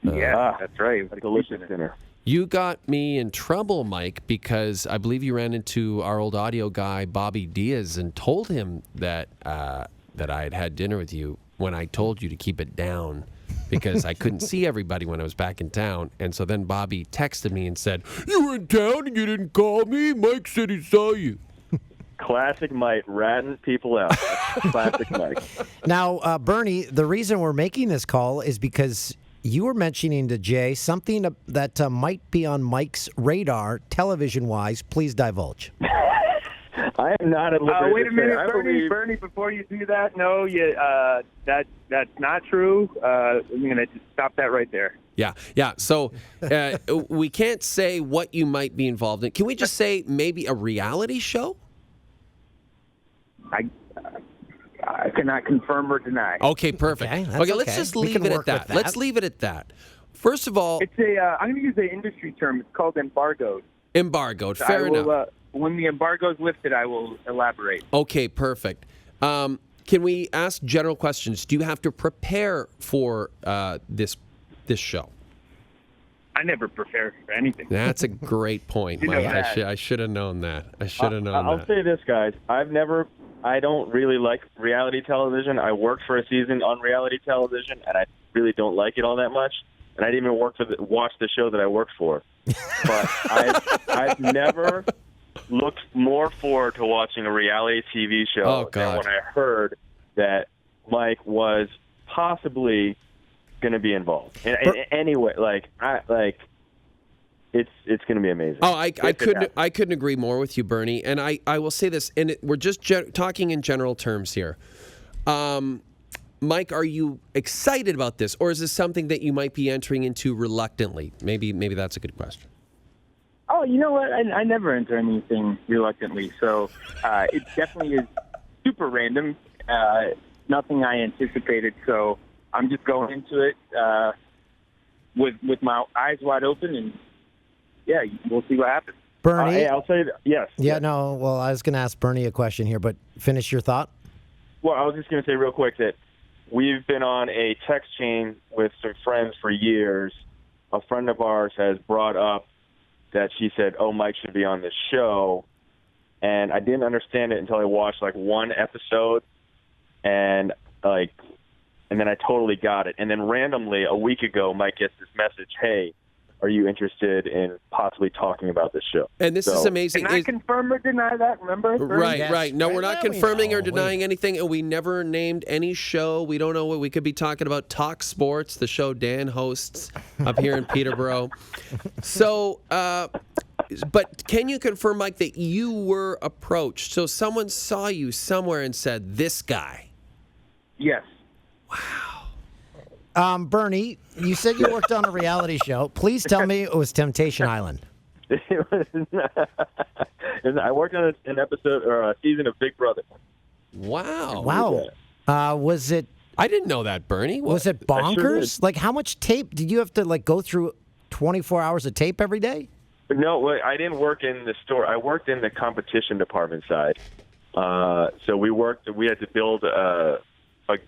Yeah, that's right. Delicious dinner. You got me in trouble, Mike, because I believe you ran into our old audio guy, Bobby Diaz, and told him that that I had dinner with you when I told you to keep it down because I couldn't see everybody when I was back in town. And so then Bobby texted me and said, "You were in town and you didn't call me? Mike said he saw you." Classic Mike, ratting people out. Classic Mike. Now, Bernie, the reason we're making this call is because you were mentioning to Jay something that might be on Mike's radar, television-wise. Please divulge. I am not at liberty Wait to a say. minute, I Bernie. believe- Bernie, before you do that, no, that's not true. I'm gonna just stop that right there. Yeah. So we can't say what you might be involved in. Can we just say maybe a reality show? I cannot confirm or deny. Okay, perfect. Okay, that's Okay, let's okay. just We leave can it at work with that. that. Let's leave it at that. First of all, It's I'm going to use an industry term. It's called embargoed. embargoed. Fair enough. When the embargo is lifted, I will elaborate. Okay, perfect. Can we ask general questions? Do you have to prepare for this show? I never prepare for anything. That's a great point, You know Mike. that. I should have known that. I should have known I'll that. say this, guys. I don't really like reality television. I worked for a season on reality television, and I really don't like it all that much. And I didn't even watch the show that I worked for. But I've never looked more forward to watching a reality TV show than when I heard that Mike was possibly going to be involved. And anyway, it's going to be amazing. Oh, I couldn't agree more with you, Bernie. And I will say this, and we're just talking in general terms here. Mike, are you excited about this, or is this something that you might be entering into reluctantly? Maybe that's a good question. Oh, you know what? I never enter anything reluctantly, so it definitely is super random. Nothing I anticipated, so I'm just going into it with my eyes wide open, and yeah, we'll see what happens. Bernie? Hey, I'll say yes. Yeah, no, well, I was going to ask Bernie a question here, but finish your thought. Well, I was just going to say real quick that we've been on a text chain with some friends for years. A friend of ours has brought up that she said, "Oh, Mike should be on this show," and I didn't understand it until I watched one episode, and then I totally got it. And then randomly a week ago, Mike gets this message, "Hey, are you interested in possibly talking about this show?" And this is amazing. Can I confirm or deny that? Remember? Right. No, we're not Well, we confirming know. or denying anything, and we never named any show. We don't know what we could be talking about. Talk Sports, the show Dan hosts up here in Peterborough. So, but can you confirm, Mike, that you were approached? So someone saw you somewhere and said, "This guy." Yes. Bernie, you said you worked on a reality show. Please tell me it was Temptation Island. It was, I worked on an episode or a season of Big Brother. Wow. Wow. Was it? I didn't know that, Bernie. What? Was it I sure bonkers? Like, how much tape did you have to go through? 24 hours of tape every day? No, I didn't work in the store. I worked in the competition department side. So we had to build a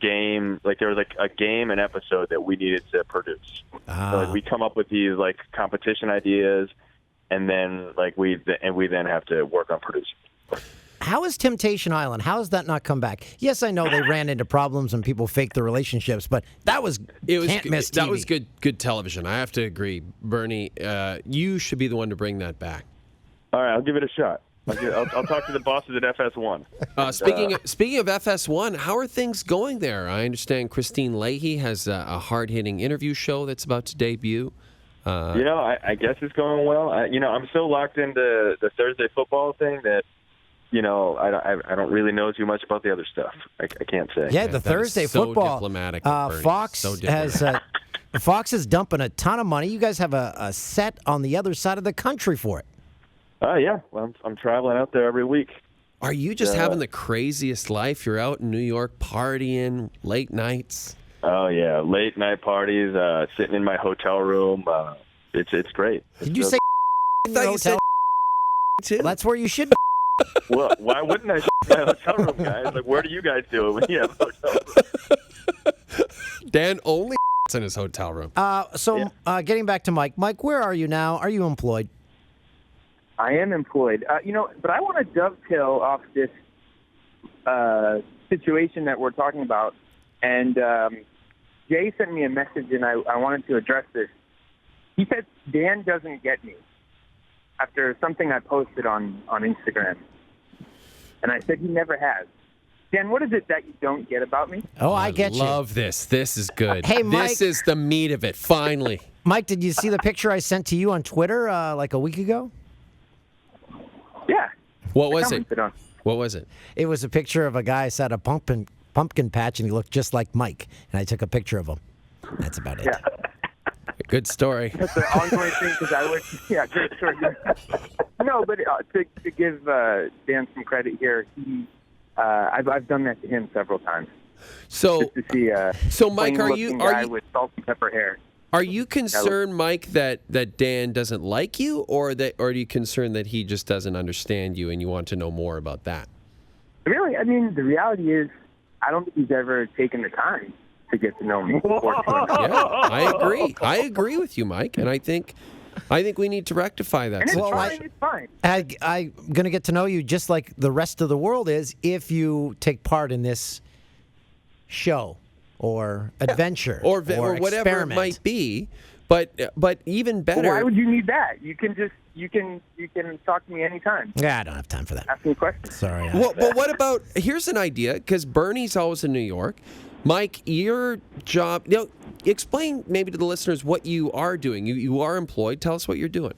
game. Like there was a game, an episode that we needed to produce. So we come up with these competition ideas, and then we then have to work on producing. How is Temptation Island? How has that not come back? Yes, I know they ran into problems and people faked their relationships, but that was can't miss TV. That was good television. I have to agree, Bernie. You should be the one to bring that back. All right, I'll give it a shot. I'll talk to the bosses at FS1. Speaking of FS1, how are things going there? I understand Christine Leahy has a hard-hitting interview show that's about to debut. I guess it's going well. I'm so locked into the Thursday football thing that I don't really know too much about the other stuff. I can't say. Yeah, the Thursday so football. Diplomatic, Fox has Fox is dumping a ton of money. You guys have a set on the other side of the country for it. Yeah. Well, I'm traveling out there every week. Are you just having the craziest life? You're out in New York partying, late nights. Oh yeah, late night parties, sitting in my hotel room. It's great. Did you say? I thought you said too. Well, that's where you should be. Well, why wouldn't I my hotel room, guys? Where do you guys do it when you have a hotel room? Dan only in his hotel room. Getting back to Mike. Mike, where are you now? Are you employed? I am employed. But I want to dovetail off this situation that we're talking about. And Jay sent me a message, and I wanted to address this. He said Dan doesn't get me after something I posted on Instagram. And I said he never has. Dan, what is it that you don't get about me? Oh, I get you. Love this. This is good. Hey, Mike. This is the meat of it, finally. Mike, did you see the picture I sent to you on Twitter a week ago? Yeah. What was it? What was it? It was a picture of a guy sat at a pumpkin patch, and he looked just like Mike. And I took a picture of him. That's about it. Yeah. Good story. That's an ongoing thing because I would, great story. No, but to give Dan some credit here, I've done that to him several times. So, just to see so Mike, are you with salt and pepper hair? Are you concerned, Mike, that Dan doesn't like you, or are you concerned that he just doesn't understand you and you want to know more about that? Really, I mean, the reality is, I don't think he's ever taken the time to get to know me. Yeah, I agree with you, Mike, and I think we need to rectify that. And situation. It's fine. I'm going to get to know you just like the rest of the world is if you take part in this show or adventure or whatever experiment. it might be. But even better. Well, why would you need that? You can talk to me anytime. Yeah, I don't have time for that. Ask me questions. Sorry. Well, what about? Here's an idea, because Bernie's always in New York. Mike, your job. Explain maybe to the listeners what you are doing. You are employed. Tell us what you're doing.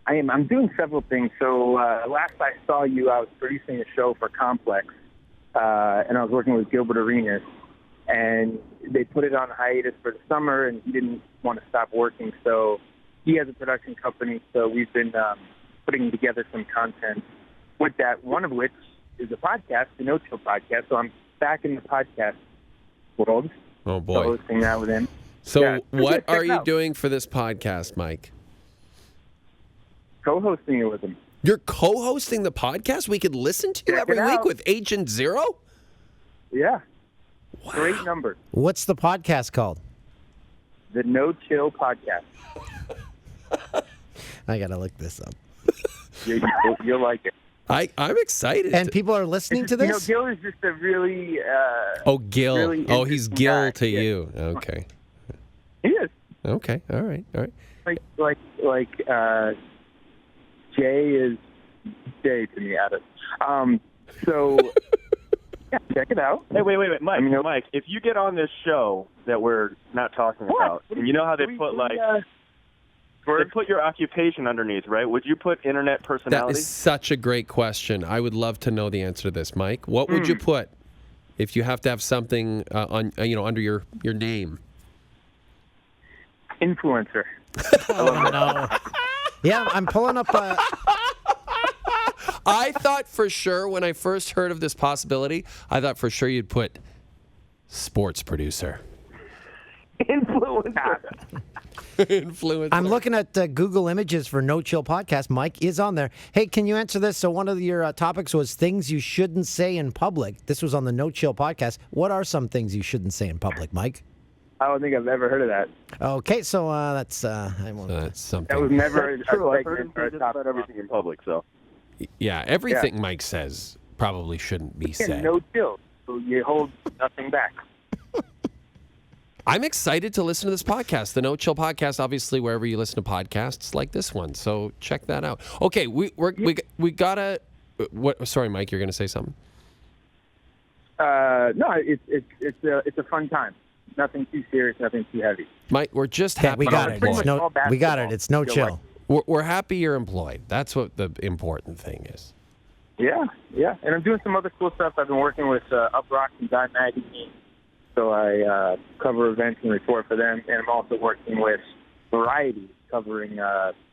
I am. I'm doing several things. So last I saw you, I was producing a show for Complex, and I was working with Gilbert Arenas, and they put it on hiatus for the summer, and he didn't want to stop working. So he has a production company. So we've been putting together some content with that. One of which is a podcast, the No Chill podcast. So I'm back in the podcast world. Oh boy, hosting that with him. So yeah. What are you doing for this podcast, Mike? Co-hosting it with him. You're co-hosting the podcast? We could listen to you every week with Agent Zero? Yeah. Wow. Great number. What's the podcast called? The No Chill Podcast. I got to look this up. You'll like it. I'm excited. And people are listening to this? Gil is just a really... Gil. Really he's Gil guy. to you. Okay. He is. Okay. All right. Like Jay is Jay to me, Adam. So, yeah, check it out. Hey, wait, Mike. Mike, if you get on this show that we're not talking about, and you know how they put they put your occupation underneath, right? Would you put internet personality? That is such a great question. I would love to know the answer to this, Mike. What would you put if you have to have something under your name? Influencer. Oh, no. Yeah, I'm pulling up. I thought for sure when I first heard of this possibility, I thought for sure you'd put sports producer. Influencer. Influencer. I'm looking at Google Images for No Chill Podcast. Mike is on there. Hey, can you answer this? So one of your topics was things you shouldn't say in public. This was on the No Chill Podcast. What are some things you shouldn't say in public, Mike? I don't think I've ever heard of that. Okay, so that's I won't. That's something. That was never True, a I've heard him segment or say a just topic. about everything in public, so. Yeah, everything Mike says probably shouldn't be Yeah, said. no chill. So you hold nothing back. I'm excited to listen to this podcast, the No Chill Podcast. Obviously, wherever you listen to podcasts like this one, so check that out. Okay, we gotta. What? Sorry, Mike, you're gonna say something. No, it's a fun time. Nothing too serious, nothing too heavy. Mike, we're just Okay, happy. we got you're it. pretty It's much no, all we got it. basketball. It's no Feel chill. We're happy you're employed. That's what the important thing is. Yeah. And I'm doing some other cool stuff. I've been working with Up Rock and Dime Magazine. So I cover events and report for them. And I'm also working with Variety, covering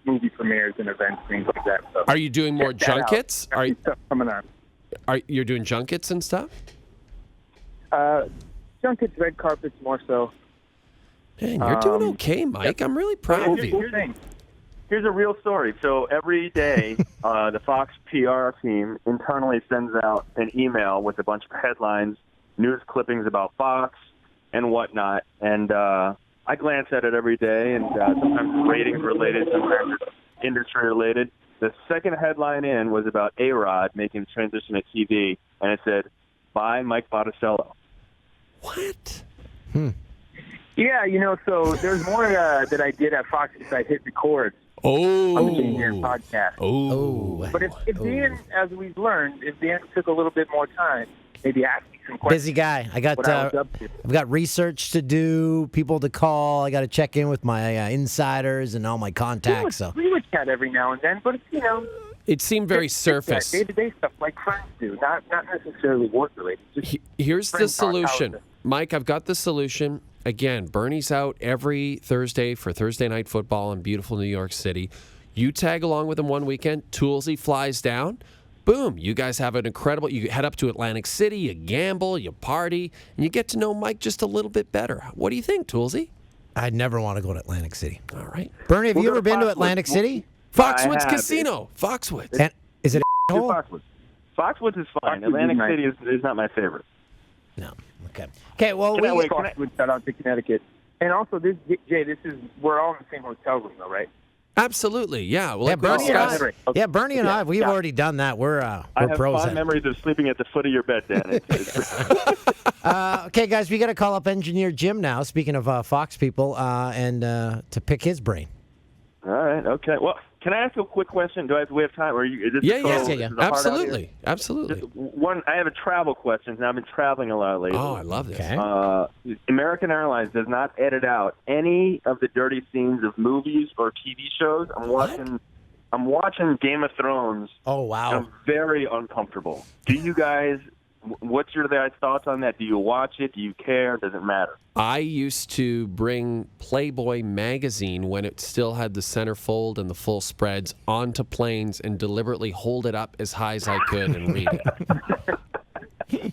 movie premieres and events, things like that. So Are you doing more check that out. junkets? Got some stuff coming on. Are you doing junkets and stuff? Junkets, red carpets more so. Man, you're doing okay, Mike. I'm really proud of you. Here's a real story. So every day, the Fox PR team internally sends out an email with a bunch of headlines, news clippings about Fox and whatnot. And I glance at it every day, and sometimes ratings related, sometimes industry related. The second headline in was about A-Rod making the transition to TV, and it said, "By Mike Botticello." What? Yeah, so there's more that I did at Fox since I hit record on the Jane Dan podcast. Oh. But if Dan, as we've learned, if Dan took a little bit more time, maybe ask me some questions. Busy guy. I got What I was up to. I've got research to do, people to call. I got to check in with my insiders and all my contacts. So We would chat every now and then, but it's, It seemed very surface. day-to-day stuff like friends do, not necessarily work-related. Just Here's the friends talk. How is solution. it? Mike, I've got the solution. Again, Bernie's out every Thursday for Thursday Night Football in beautiful New York City. You tag along with him one weekend. Toolsy flies down. Boom. You guys have an incredible... You head up to Atlantic City. You gamble. You party. And you get to know Mike just a little bit better. What do you think, Toolsy? I'd never want to go to Atlantic City. All right. Bernie, have We'll you go ever to been to Foxwoods. Atlantic City? Foxwoods have. Casino. Foxwoods. And is it a Do hole? Foxwoods. Foxwoods is fine. Foxwoods Atlantic is nice. City is not my favorite. No. Okay. Okay. Well, Can I wait? Shout out to Connecticut. And also, Jay, we're all in the same hotel room, though, right? Absolutely. Yeah. Well, Yeah, like we Bernie and I. discussed- Okay. Yeah, Bernie and I. We've already done that. We're I have pros fond at it. memories of sleeping at the foot of your bed, Dan. Okay, guys, we got to call up engineer Jim now. Speaking of Fox people, and to pick his brain. All right. Okay. Well, can I ask you a quick question? Do we have time? Or is this Yeah. the yeah. is this the hard out here? Absolutely. Absolutely. Just one. I have a travel question. Now I've been traveling a lot lately. Oh, I love this. Okay. American Airlines does not edit out any of the dirty scenes of movies or TV shows. I'm watching Game of Thrones. Oh And wow. I'm very uncomfortable. Do you guys? What's your guys' thoughts on that? Do you watch it? Do you care? Does it matter? I used to bring Playboy magazine when it still had the centerfold and the full spreads onto planes and deliberately hold it up as high as I could and read it.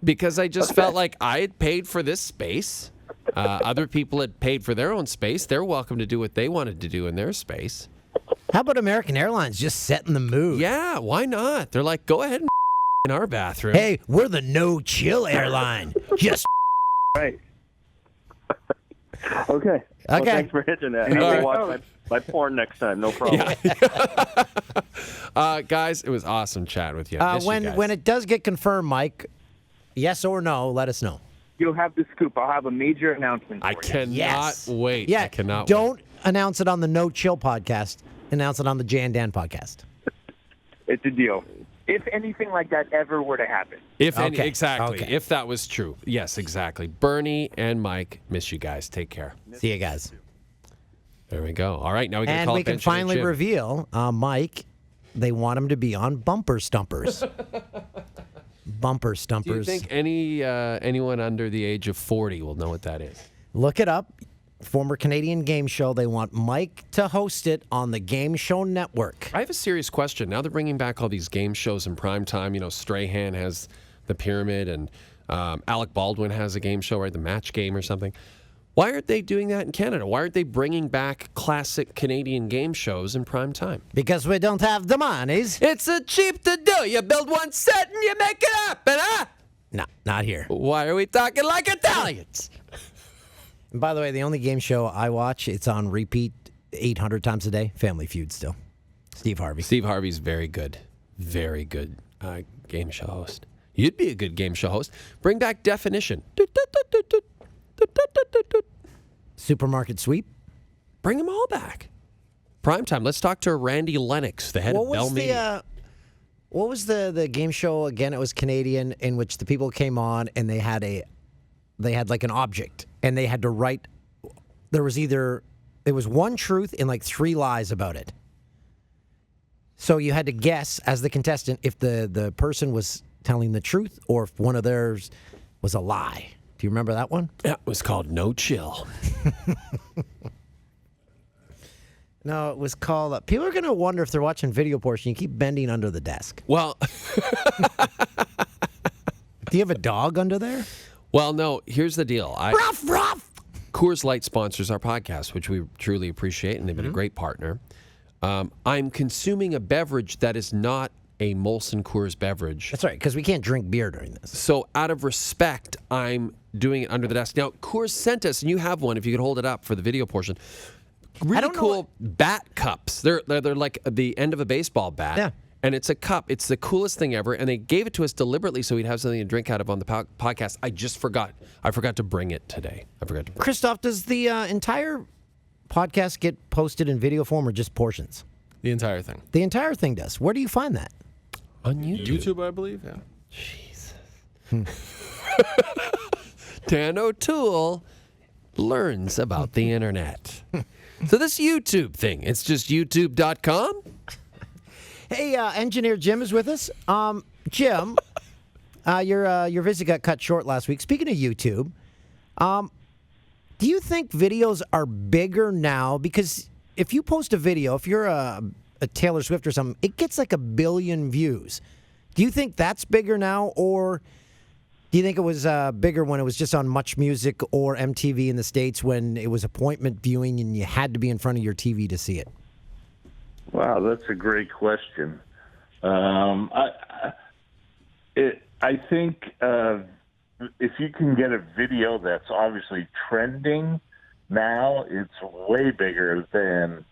Because I just felt like I had paid for this space. Other people had paid for their own space. They're welcome to do what they wanted to do in their space. How about American Airlines just setting the mood? Yeah, why not? They're like, go ahead and in our bathroom. Hey, we're the no chill airline. Just Right. Okay. Well, Okay. thanks for hitting that. All I right. will watch my porn next time. No problem. Guys, it was awesome chatting with you. I miss you guys. when it does get confirmed, Mike, yes or no, let us know. You'll have the scoop. I'll have a major announcement for I you. cannot Yes. wait. Yeah. I cannot wait. Don't announce it on the No Chill podcast. Announce it on the Jay and Dan podcast. It's a deal. If anything like that ever were to happen. If any, Okay. exactly. Okay. If that was true. Yes, exactly. Bernie and Mike, miss you guys. Take care. See you guys. There we go. All right, now we can And call we up can Engineer finally Jim. reveal, Mike, they want him to be on Bumper Stumpers. Bumper Do you Stumpers. think anyone under the age of 40 will know what that is? Look it up. former Canadian game show. They want Mike to host it on the Game Show Network. I have a serious question. Now they're bringing back all these game shows in prime time. You know, Strahan has the Pyramid, and Alec Baldwin has a game show, right? The Match Game or something. Why aren't they doing that in Canada? Why aren't they bringing back classic Canadian game shows in prime time? Because we don't have the monies. It's cheap to do. You build one set and you make it happen, huh? No, not here. Why are we talking like Italians? And by the way, the only game show I watch, it's on repeat 800 times a day. Family Feud still. Steve Harvey. Steve Harvey's very good game show host. You'd be a good game show host. Bring back Definition. Supermarket Sweep. Bring them all back. Primetime. Let's talk to Randy Lennox, the head of Bell Media. What was the game show again? It was Canadian, in which the people came on and they had like an object and they had to write. There was one truth and like 3 lies about it. So you had to guess as the contestant if the person was telling the truth or if one of theirs was a lie. Do you remember that one? Yeah, it was called No Chill. No, it was called... people are going to wonder if they're watching video portion. You keep bending under the desk. Well... Do you have a dog under there? Well, no. Here's the deal. Ruff, ruff! Coors Light sponsors our podcast, which we truly appreciate, and they've been a great partner. I'm consuming a beverage that is not a Molson Coors beverage. That's right, because we can't drink beer during this. So out of respect, I'm doing it under the desk. Now, Coors sent us, and you have one, if you could hold it up for the video portion, really cool bat cups. They're like the end of a baseball bat. Yeah. And it's a cup. It's the coolest thing ever. And they gave it to us deliberately so we'd have something to drink out of on the podcast. I just forgot. I forgot to bring it today. Christoph, does the entire podcast get posted in video form or just portions? The entire thing. The entire thing does. Where do you find that? On YouTube. YouTube, I believe, yeah. Jesus. Dan O'Toole learns about the internet. So this YouTube thing, it's just youtube.com? Hey, engineer Jim is with us. Jim, your visit got cut short last week. Speaking of YouTube, do you think videos are bigger now? Because if you post a video, if you're a Taylor Swift or something, it gets like 1 billion views. Do you think that's bigger now, or do you think it was bigger when it was just on Much Music or MTV in the States when it was appointment viewing and you had to be in front of your TV to see it? Wow, that's a great question. I think if you can get a video that's obviously trending now, it's way bigger than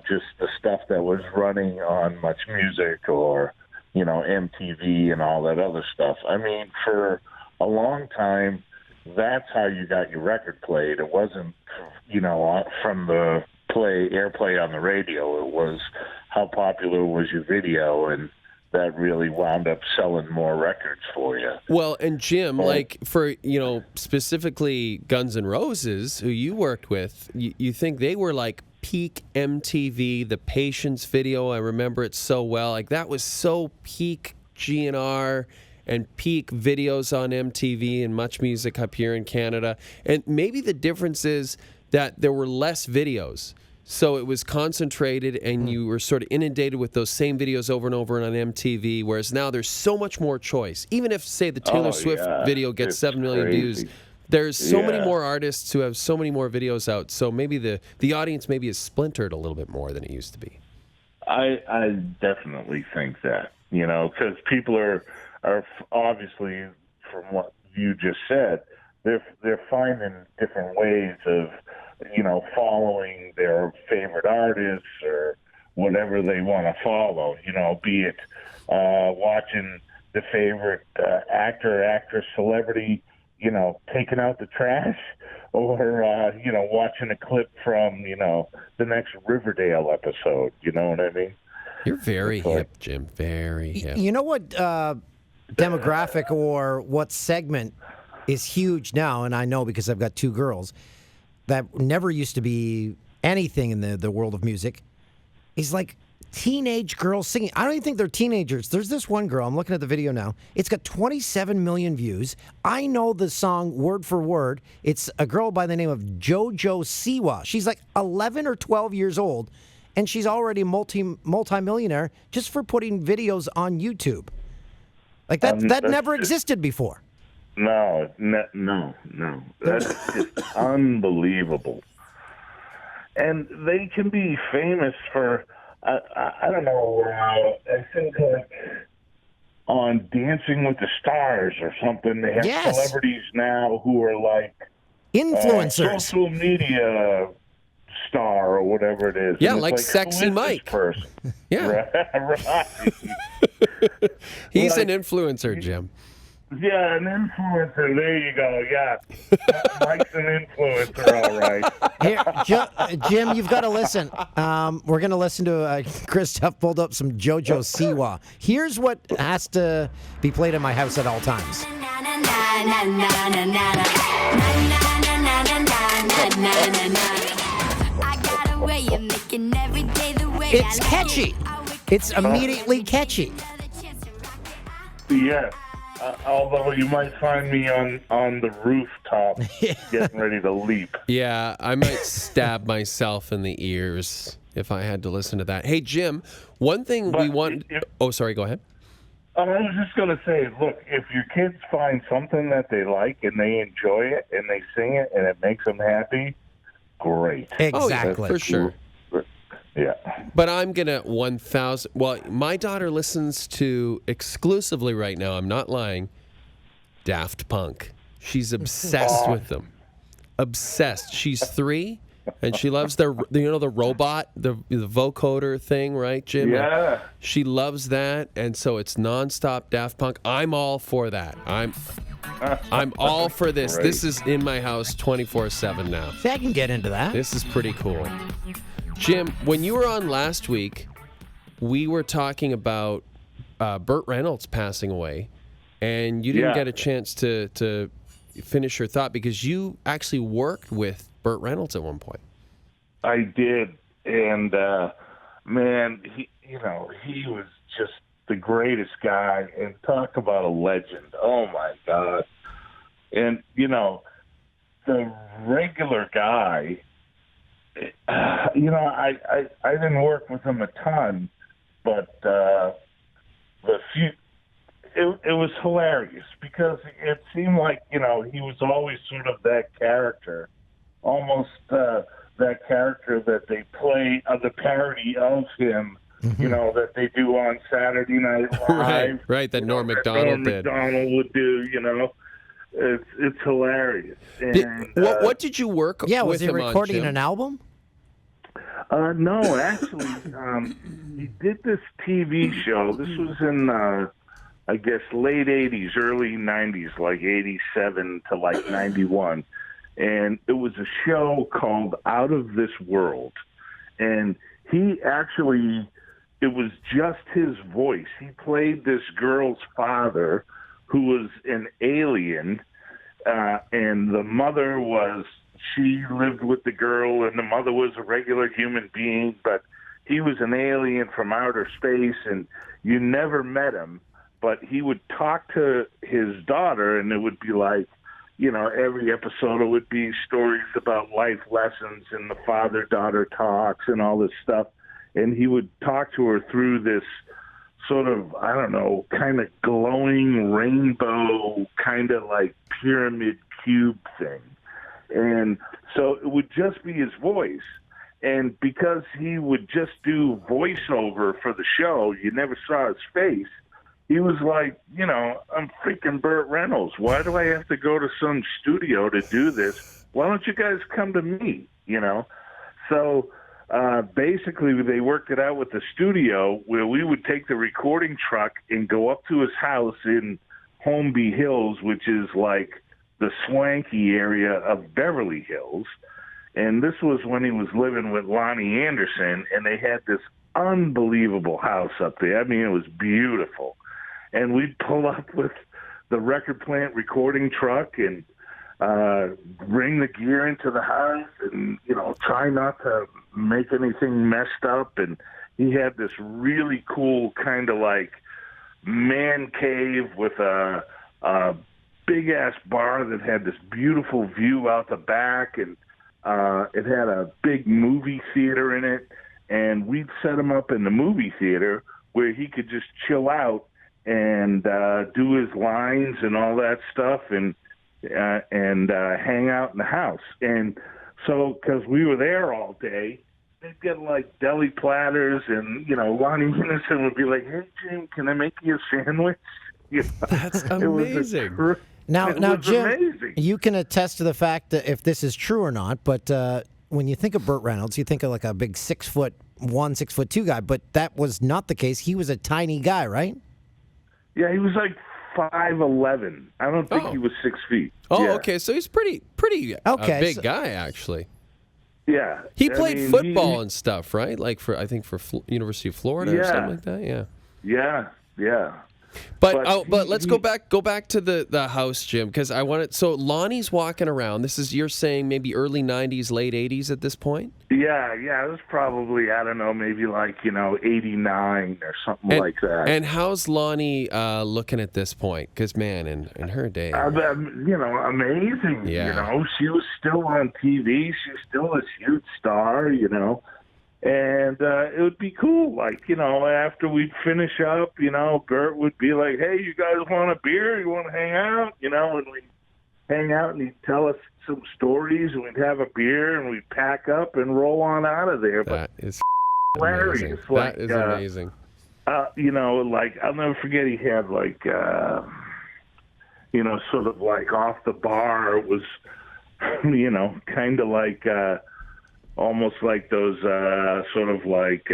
just the stuff that was running on Much Music or MTV and all that other stuff. I mean, for a long time, that's how you got your record played. It wasn't, from the airplay on the radio. It was how popular was your video, and that really wound up selling more records for you. Well, and Jim, like for, specifically Guns N' Roses, who you worked with, you think they were like peak MTV, the Patience video, I remember it so well. Like that was so peak GNR and peak videos on MTV and Much Music up here in Canada. And maybe the difference is that there were less videos. So it was concentrated and you were sort of inundated with those same videos over and over on MTV, whereas now there's so much more choice. Even if, say, the Taylor Swift video gets 7 million views, there's so many more artists who have so many more videos out. So maybe the audience maybe is splintered a little bit more than it used to be. I definitely think that, because people are obviously, from what you just said, they're finding different ways of following their favorite artists or whatever they want to follow, be it watching the favorite actor, actress, celebrity, taking out the trash or, watching a clip from, the next Riverdale episode. You know what I mean? You're very hip, Jim. Very hip. You know what demographic or what segment is huge now, and I know because I've got 2 girls, that never used to be anything in the world of music, is like teenage girls singing. I don't even think they're teenagers. There's this one girl. I'm looking at the video now. It's got 27 million views. I know the song word for word. It's a girl by the name of JoJo Siwa. She's like 11 or 12 years old, and she's already multi-millionaire just for putting videos on YouTube. Like that never existed before. No. That's just unbelievable. And they can be famous for, I don't know, I think like on Dancing with the Stars or something. They have celebrities now who are like influencers, social media star or whatever it is. Yeah, and like it's Sexy Mike. Person. Yeah. Right. He's an influencer, Jim. Yeah, an influencer. There you go. Yeah, Mike's an influencer, all right. Here, Jim, you've got to listen. We're going to listen to Christoph pulled up some JoJo Siwa. Here's what has to be played in my house at all times. It's catchy. It's immediately catchy. Yeah. Although you might find me on the rooftop getting ready to leap. Yeah, I might stab myself in the ears if I had to listen to that. Hey, Jim, one thing we want... Oh, sorry, go ahead. I was just going to say, look, if your kids find something that they like and they enjoy it and they sing it and it makes them happy, great. Exactly. For sure. Yeah. But I'm going to 1,000... Well, my daughter listens to exclusively right now, I'm not lying, Daft Punk. She's obsessed with them. Obsessed. She's 3, and she loves the robot, the vocoder thing, right, Jim? Yeah. She loves that, and so it's nonstop Daft Punk. I'm all for that. I'm all for this. Great. This is in my house 24/7 now. See, I can get into that. This is pretty cool. Jim, when you were on last week, we were talking about Burt Reynolds passing away, and you didn't get a chance to finish your thought because you actually worked with Burt Reynolds at one point. I did, and man, he was just the greatest guy, and talk about a legend. Oh my God! And the regular guy. I didn't work with him a ton, but it was hilarious because it seemed like he was always sort of that character, almost that character that they play the parody of him. That they do on Saturday Night Live. Right. That Norm Macdonald did. Macdonald would do. It's hilarious. And, what did you work with him on, was he recording Jim? an album? No, actually, he did this TV show. This was in, I guess, late 80s, early 90s, like 87 to like 91. And it was a show called Out of This World. And he actually, it was just his voice. He played this girl's father who was an alien, and the mother she lived with the girl, and the mother was a regular human being, but he was an alien from outer space, and you never met him, but he would talk to his daughter, and it would be like, every episode it would be stories about life lessons, and the father-daughter talks and all this stuff, and he would talk to her through this sort of, I don't know, kind of glowing rainbow, kind of like pyramid cube thing. And so it would just be his voice. And because he would just do voiceover for the show, you never saw his face. He was like, I'm freaking Burt Reynolds. Why do I have to go to some studio to do this? Why don't you guys come to me? So basically they worked it out with the studio where we would take the recording truck and go up to his house in Holmby Hills, which is like the swanky area of Beverly Hills. And this was when he was living with Lonnie Anderson, and they had this unbelievable house up there. I mean, it was beautiful. And we'd pull up with the record plant recording truck and bring the gear into the house and, try not to make anything messed up. And he had this really cool kind of like man cave with a big ass bar that had this beautiful view out the back, and it had a big movie theater in it. And we'd set him up in the movie theater where he could just chill out and do his lines and all that stuff, and hang out in the house. And so, because we were there all day, they'd get like deli platters, and Lonnie Henderson would be like, "Hey Jim, can I make you a sandwich?" That's amazing. Now, Jim, amazing. you can attest to the fact that if this is true or not, but when you think of Burt Reynolds, you think of like a big 6'1", 6'2" guy, but that was not the case. He was a tiny guy, right? Yeah, he was like 5'11". I don't think he was 6 feet. Oh, yeah. okay. So he's pretty Okay, big guy, actually. Yeah. He played football and stuff, right? Like for University of Florida or something like that. Yeah. Yeah. But let's go back to the house, Jim, because I wanted. So Lonnie's walking around. You're saying maybe early '90s, late '80s at this point. Yeah. It was probably, I don't know, maybe like 89 or something like that. And how's Lonnie looking at this point? Because man, in her day, amazing. Yeah. She was still on TV. She's still a huge star. And it would be cool, like, after we'd finish up, Burt would be like, "Hey, you guys want a beer? You want to hang out?" And we'd hang out, and he'd tell us some stories, and we'd have a beer, and we'd pack up and roll on out of there. That is hilarious. Amazing. Like, that is amazing. Like, I'll never forget, he had, like, sort of like off the bar, it was, kind of like, almost like those sort of like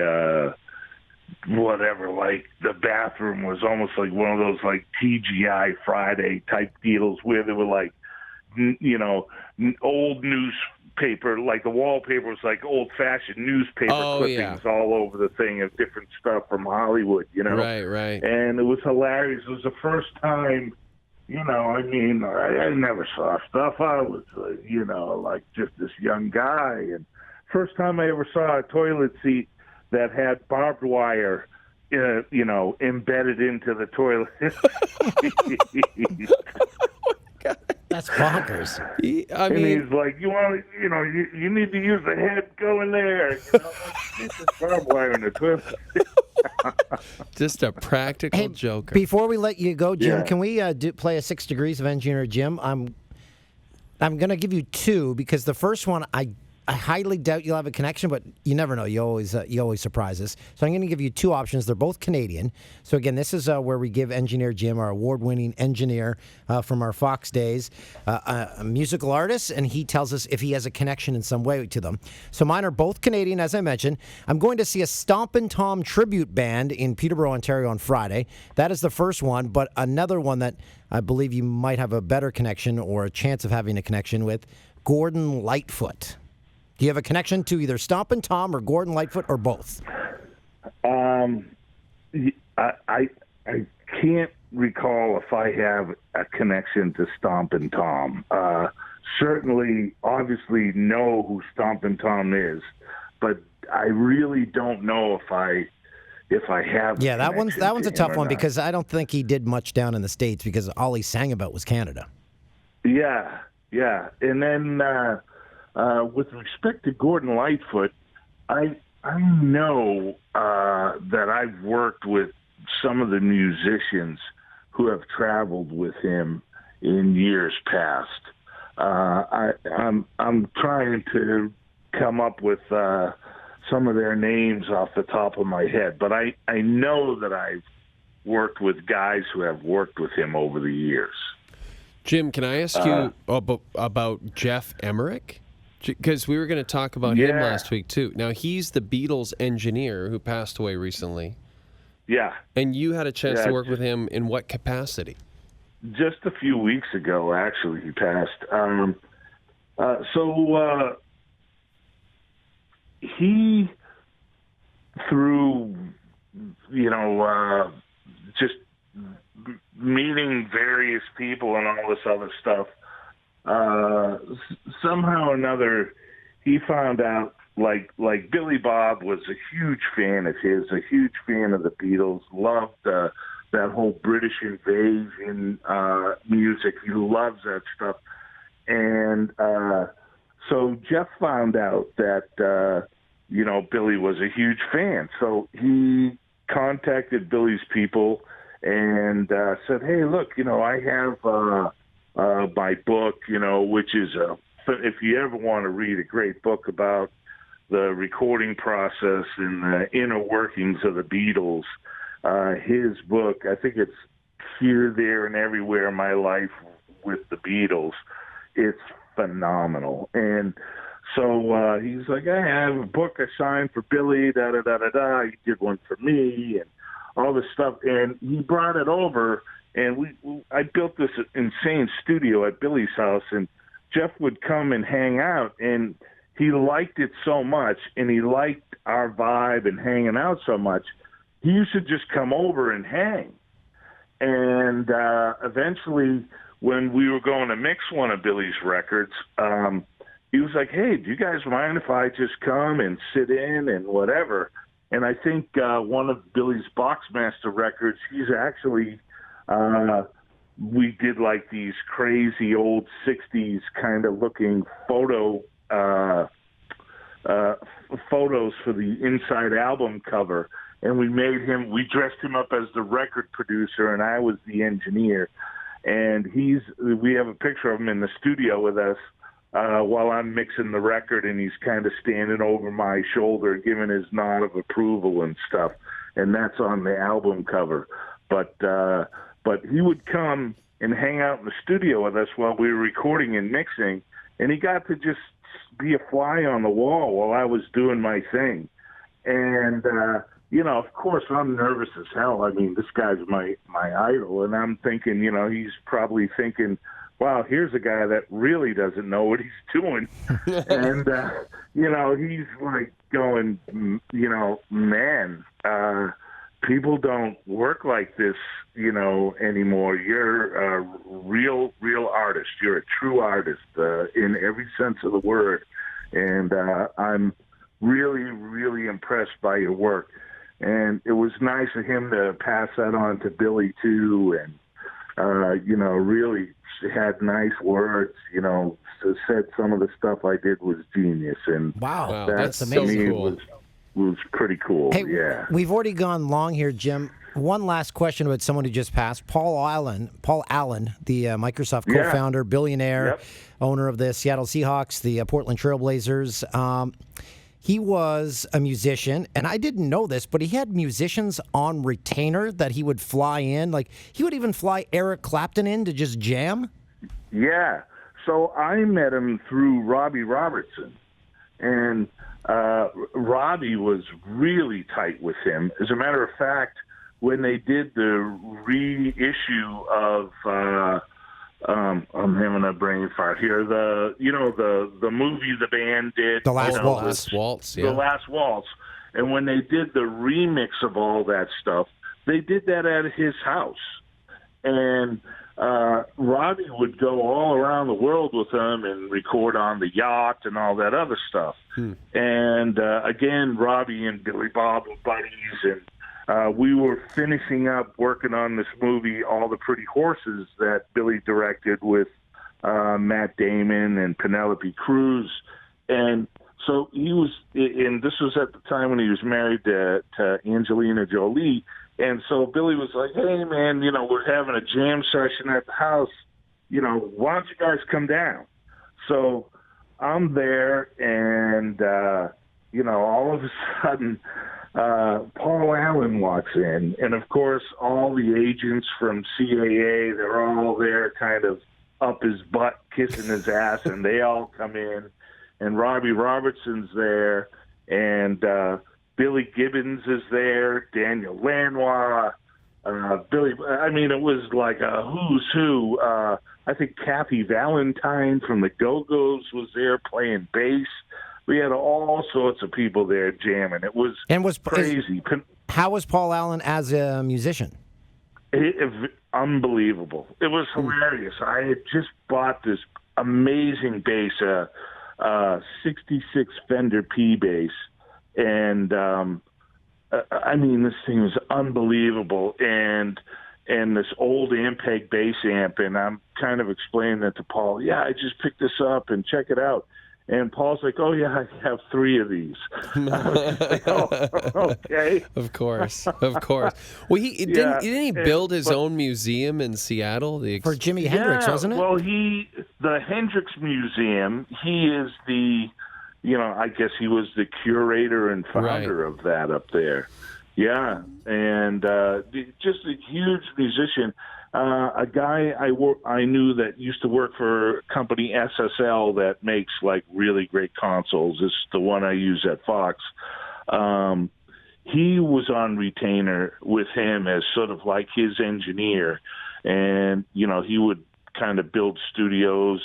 whatever, like the bathroom was almost like one of those like TGI Friday type deals where they were like, old newspaper, like the wallpaper was like old-fashioned newspaper clippings all over the thing of different stuff from Hollywood, Right. And it was hilarious. It was the first time, I never saw stuff. I was, like just this young guy, and first time I ever saw a toilet seat that had barbed wire, embedded into the toilet. That's bonkers. He's like, you need to use the head. Go in there. Get this barbed wire in the toilet. Just a practical joker. Before we let you go, Jim, can we play a 6 Degrees of Engineer Jim? I'm going to give you two, because the first one I highly doubt you'll have a connection, but you never know. You always surprise us. So I'm going to give you two options. They're both Canadian. So again, this is where we give Engineer Jim, our award-winning engineer from our Fox days, a musical artist, and he tells us if he has a connection in some way to them. So mine are both Canadian, as I mentioned. I'm going to see a Stompin' Tom tribute band in Peterborough, Ontario on Friday. That is the first one, but another one that I believe you might have a better connection or a chance of having a connection with, Gordon Lightfoot. Do you have a connection to either Stompin' Tom or Gordon Lightfoot, or both? I can't recall if I have a connection to Stompin' Tom. Certainly, obviously, know who Stompin' Tom is, but I really don't know if I have. Yeah, that one's a tough one, because I don't think he did much down in the States, because all he sang about was Canada. Yeah, and then. With respect to Gordon Lightfoot, I know that I've worked with some of the musicians who have traveled with him in years past. I'm trying to come up with some of their names off the top of my head, but I know that I've worked with guys who have worked with him over the years. Jim, can I ask you about Jeff Emmerich? Because we were going to talk about him last week, too. Now, he's the Beatles engineer who passed away recently. Yeah. And you had a chance to work with him in what capacity? Just a few weeks ago, actually, he passed. He, through, just meeting various people and all this other stuff, somehow or another, he found out like Billy Bob was a huge fan of his, a huge fan of the Beatles, loved that whole British invasion music. He loves that stuff. And so Jeff found out that, Billy was a huge fan. So he contacted Billy's people and said, hey, look, I have my book, which is if you ever want to read a great book about the recording process and the inner workings of the Beatles, his book, I think it's Here, There, and Everywhere, My Life with the Beatles. It's phenomenal. And so he's like, I have a book I signed for Billy, da-da-da-da-da. He did one for me and all this stuff. And he brought it over, and I built this insane studio at Billy's house, and Jeff would come and hang out, and he liked it so much, and he liked our vibe and hanging out so much, he used to just come over and hang. And eventually, when we were going to mix one of Billy's records, he was like, hey, do you guys mind if I just come and sit in and whatever? And I think one of Billy's Boxmaster records, he's actually, we did like these crazy old 60s kind of looking photos for the inside album cover. And we dressed him up as the record producer, and I was the engineer. And we have a picture of him in the studio with us while I'm mixing the record, and he's kind of standing over my shoulder, giving his nod of approval and stuff. And that's on the album cover. But he would come and hang out in the studio with us while we were recording and mixing, and he got to just be a fly on the wall while I was doing my thing. And, of course, I'm nervous as hell. I mean, this guy's my idol, and I'm thinking, he's probably thinking, wow, here's a guy that really doesn't know what he's doing. And, he's like going, man, people don't work like this, anymore. You're a real artist. You're a true artist in every sense of the word. And I'm really, really impressed by your work. And it was nice of him to pass that on to Billy, too. And, really had nice words, said some of the stuff I did was genius. And wow, that's amazing. Cool. Was pretty cool. Hey, yeah. We've already gone long here, Jim. One last question about someone who just passed. Paul Allen, the Microsoft co-founder, billionaire, owner of the Seattle Seahawks, the Portland Trailblazers. He was a musician, and I didn't know this, but he had musicians on retainer that he would fly in. Like, he would even fly Eric Clapton in to just jam? Yeah. So I met him through Robbie Robertson, and Robbie was really tight with him. As a matter of fact, when they did the reissue of I'm having a brain fart here. The movie the band did, The Last Waltz. Last Waltz, yeah. The Last Waltz, and when they did the remix of all that stuff, they did that at his house, and Robbie would go all around the world with them and record on the yacht and all that other stuff. And again, Robbie and Billy Bob were buddies, and we were finishing up working on this movie, All the Pretty Horses, that Billy directed with Matt Damon and Penelope Cruz. And so he was, and this was at the time when he was married to Angelina Jolie. And so Billy was like, hey, man, we're having a jam session at the house. Why don't you guys come down? So I'm there, and, all of a sudden, Paul Allen walks in, and of course all the agents from CAA, they're all there kind of up his butt, kissing his ass, and they all come in, and Robbie Robertson's there, and Billy Gibbons is there, Daniel Lanois, Billy, I mean, it was like a who's who. I think Kathy Valentine from the Go-Go's was there playing bass. We had all sorts of people there jamming. It was crazy. How was Paul Allen as a musician? Unbelievable. It was hilarious. I had just bought this amazing bass, '66 Fender P bass, and I mean, this thing was unbelievable, and this old Ampeg bass amp, and I'm kind of explaining that to Paul. Yeah, I just picked this up and check it out. And Paul's like, "Oh yeah, I have 3 of these." I was like, "Oh, okay." Of course. Well, didn't he build his own museum in Seattle? For Jimi Hendrix, wasn't it? Well, the Hendrix Museum. He is I guess he was the curator and founder of that up there. Yeah, and just a huge musician. A guy I knew that used to work for company SSL that makes like really great consoles. This is the one I use at Fox. He was on retainer with him as sort of like his engineer, and he would kind of build studios.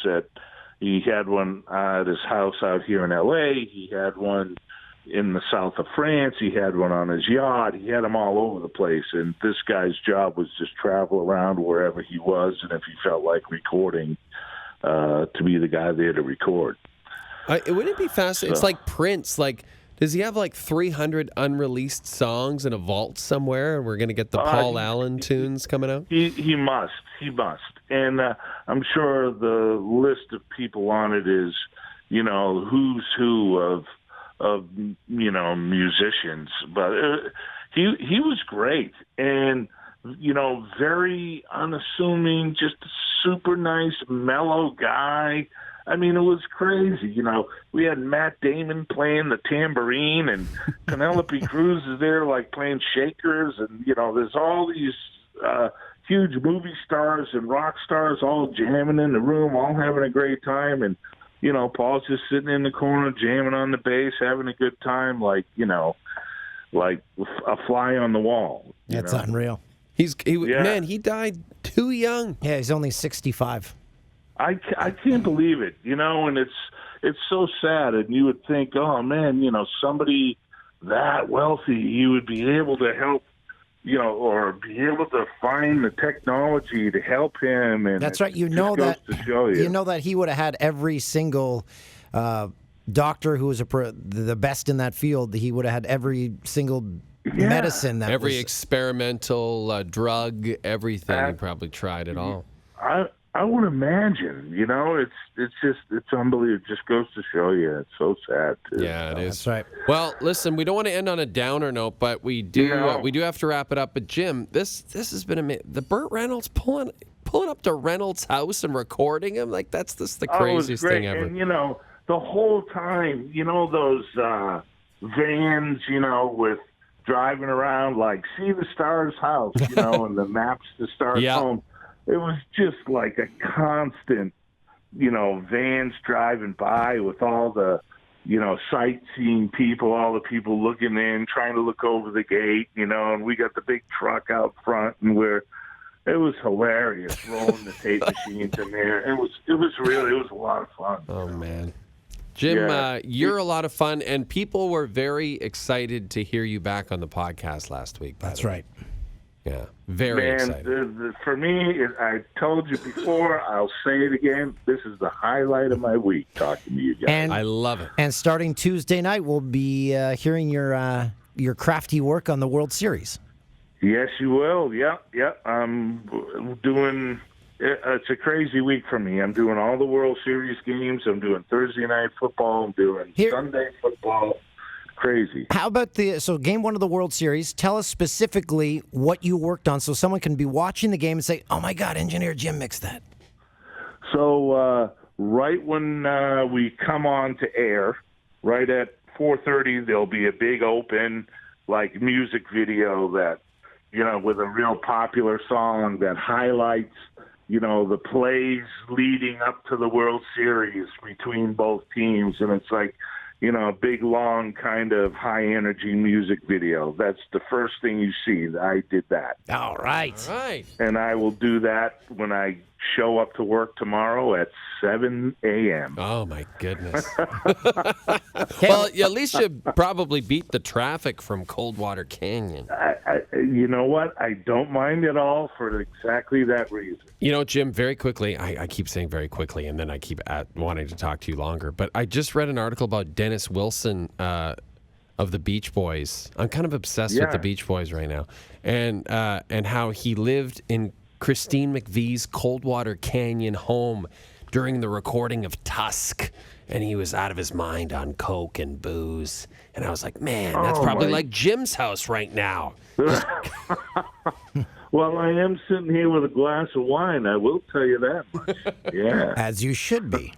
He had one at his house out here in LA. He had one in the south of France. He had one on his yacht. He had them all over the place. And this guy's job was just travel around wherever he was, and if he felt like recording, to be the guy there to record. Wouldn't it be fascinating? It's like Prince. Like, does he have like 300 unreleased songs in a vault somewhere, and we're going to get the Paul Allen tunes coming out? He must. And I'm sure the list of people on it is, who's who of musicians, but he was great, and very unassuming, just a super nice, mellow guy. I mean, it was crazy. We had Matt Damon playing the tambourine, and Penelope Cruz is there like playing shakers, and there's all these huge movie stars and rock stars all jamming in the room, all having a great time, and Paul's just sitting in the corner jamming on the bass, having a good time, like a fly on the wall. That's unreal. Man, he died too young. Yeah, he's only 65. I can't believe it, and it's so sad. And you would think, oh man, somebody that wealthy, you would be able to help, or be able to find the technology to help him. And that's right. You know that he would have had every single doctor who was the best in that field. He would have had every single medicine that every experimental drug, everything. He probably tried it all. I would imagine. It's unbelievable. It just goes to show you. It's so sad too. Yeah, it is. That's right. Well, listen, we don't want to end on a downer note, but we do have to wrap it up. But Jim, this has been amazing. The Burt Reynolds pulling up to Reynolds' house and recording him, like that's the craziest thing ever. And the whole time, those vans, with driving around like see the stars' house, and the maps to stars' home. It was just like a constant, vans driving by with all the, sightseeing people, all the people looking in, trying to look over the gate, and we got the big truck out front, and it was hilarious rolling the tape machines in there. It was a lot of fun. Oh man, Jim, you're a lot of fun, and people were very excited to hear you back on the podcast last week. That's right. Yeah, very excited. For me, I told you before, I'll say it again, this is the highlight of my week, talking to you guys. And I love it. And starting Tuesday night, we'll be hearing your crafty work on the World Series. Yes, you will. Yep. I'm doing, it's a crazy week for me. I'm doing all the World Series games. I'm doing Thursday night football. I'm doing Sunday football. Crazy. How about game 1 of the World Series? Tell us specifically what you worked on so someone can be watching the game and say, oh my God, Engineer Jim mixed that. So right when we come on to air, right at 4:30, there'll be a big open music video that, with a real popular song that highlights, the plays leading up to the World Series between both teams. And it's like, a big, long, kind of high-energy music video. That's the first thing you see. I did that. All right. And I will do that when I show up to work tomorrow at 7 a.m. Oh, my goodness. Well, at least you probably beat the traffic from Coldwater Canyon. You know what? I don't mind at all for exactly that reason. You know, Jim, very quickly, I keep saying very quickly, and then I keep wanting to talk to you longer, but I just read an article about Dennis Wilson of the Beach Boys. I'm kind of obsessed with the Beach Boys right now, and how he lived in Christine McVie's Coldwater Canyon home during the recording of Tusk, and he was out of his mind on coke and booze. And I was like, man, that's probably like Jim's house right now. Well, I am sitting here with a glass of wine. I will tell you that much. Yeah, as you should be.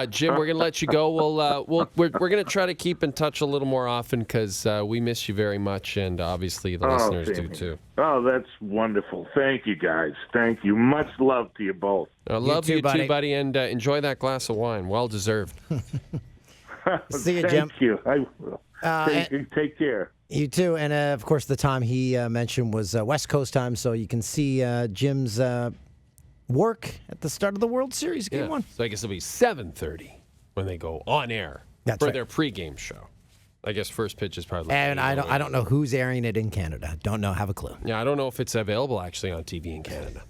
Jim, we're gonna let you go. We're gonna try to keep in touch a little more often because we miss you very much, and obviously the listeners do too. Oh, that's wonderful. Thank you, guys. Thank you. Much love to you both. Love you too, buddy, and enjoy that glass of wine. Well deserved. See you, Jim. Thank you. I will. Take care. You too. And of course, the time he mentioned was West Coast time, so you can see Jim's work at the start of the World Series Game 1. So I guess it'll be 7:30 when they go on air for their pregame show. I guess first pitch is probably. And I don't know who's airing it in Canada. Don't know. Have a clue. Yeah, I don't know if it's available actually on TV in Canada.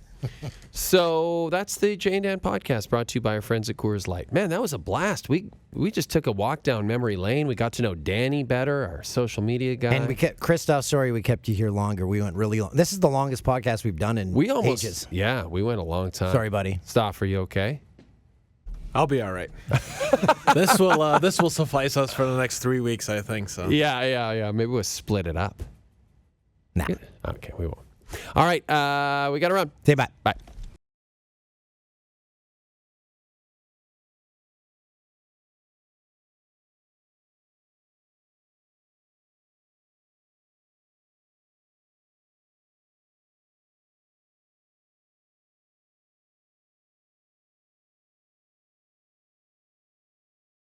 So that's the Jay and Dan podcast brought to you by our friends at Coors Light. Man, that was a blast. We just took a walk down memory lane. We got to know Danny better, our social media guy. And we kept Christoph. Sorry, we kept you here longer. We went really long. This is the longest podcast we've done in ages. Yeah, we went a long time. Sorry, buddy. Stoff, are you okay? I'll be all right. This will suffice us for the next 3 weeks, I think. So. Yeah. Maybe we'll split it up. Nah. Okay, we won't. All right, we got to run. Say bye. Bye.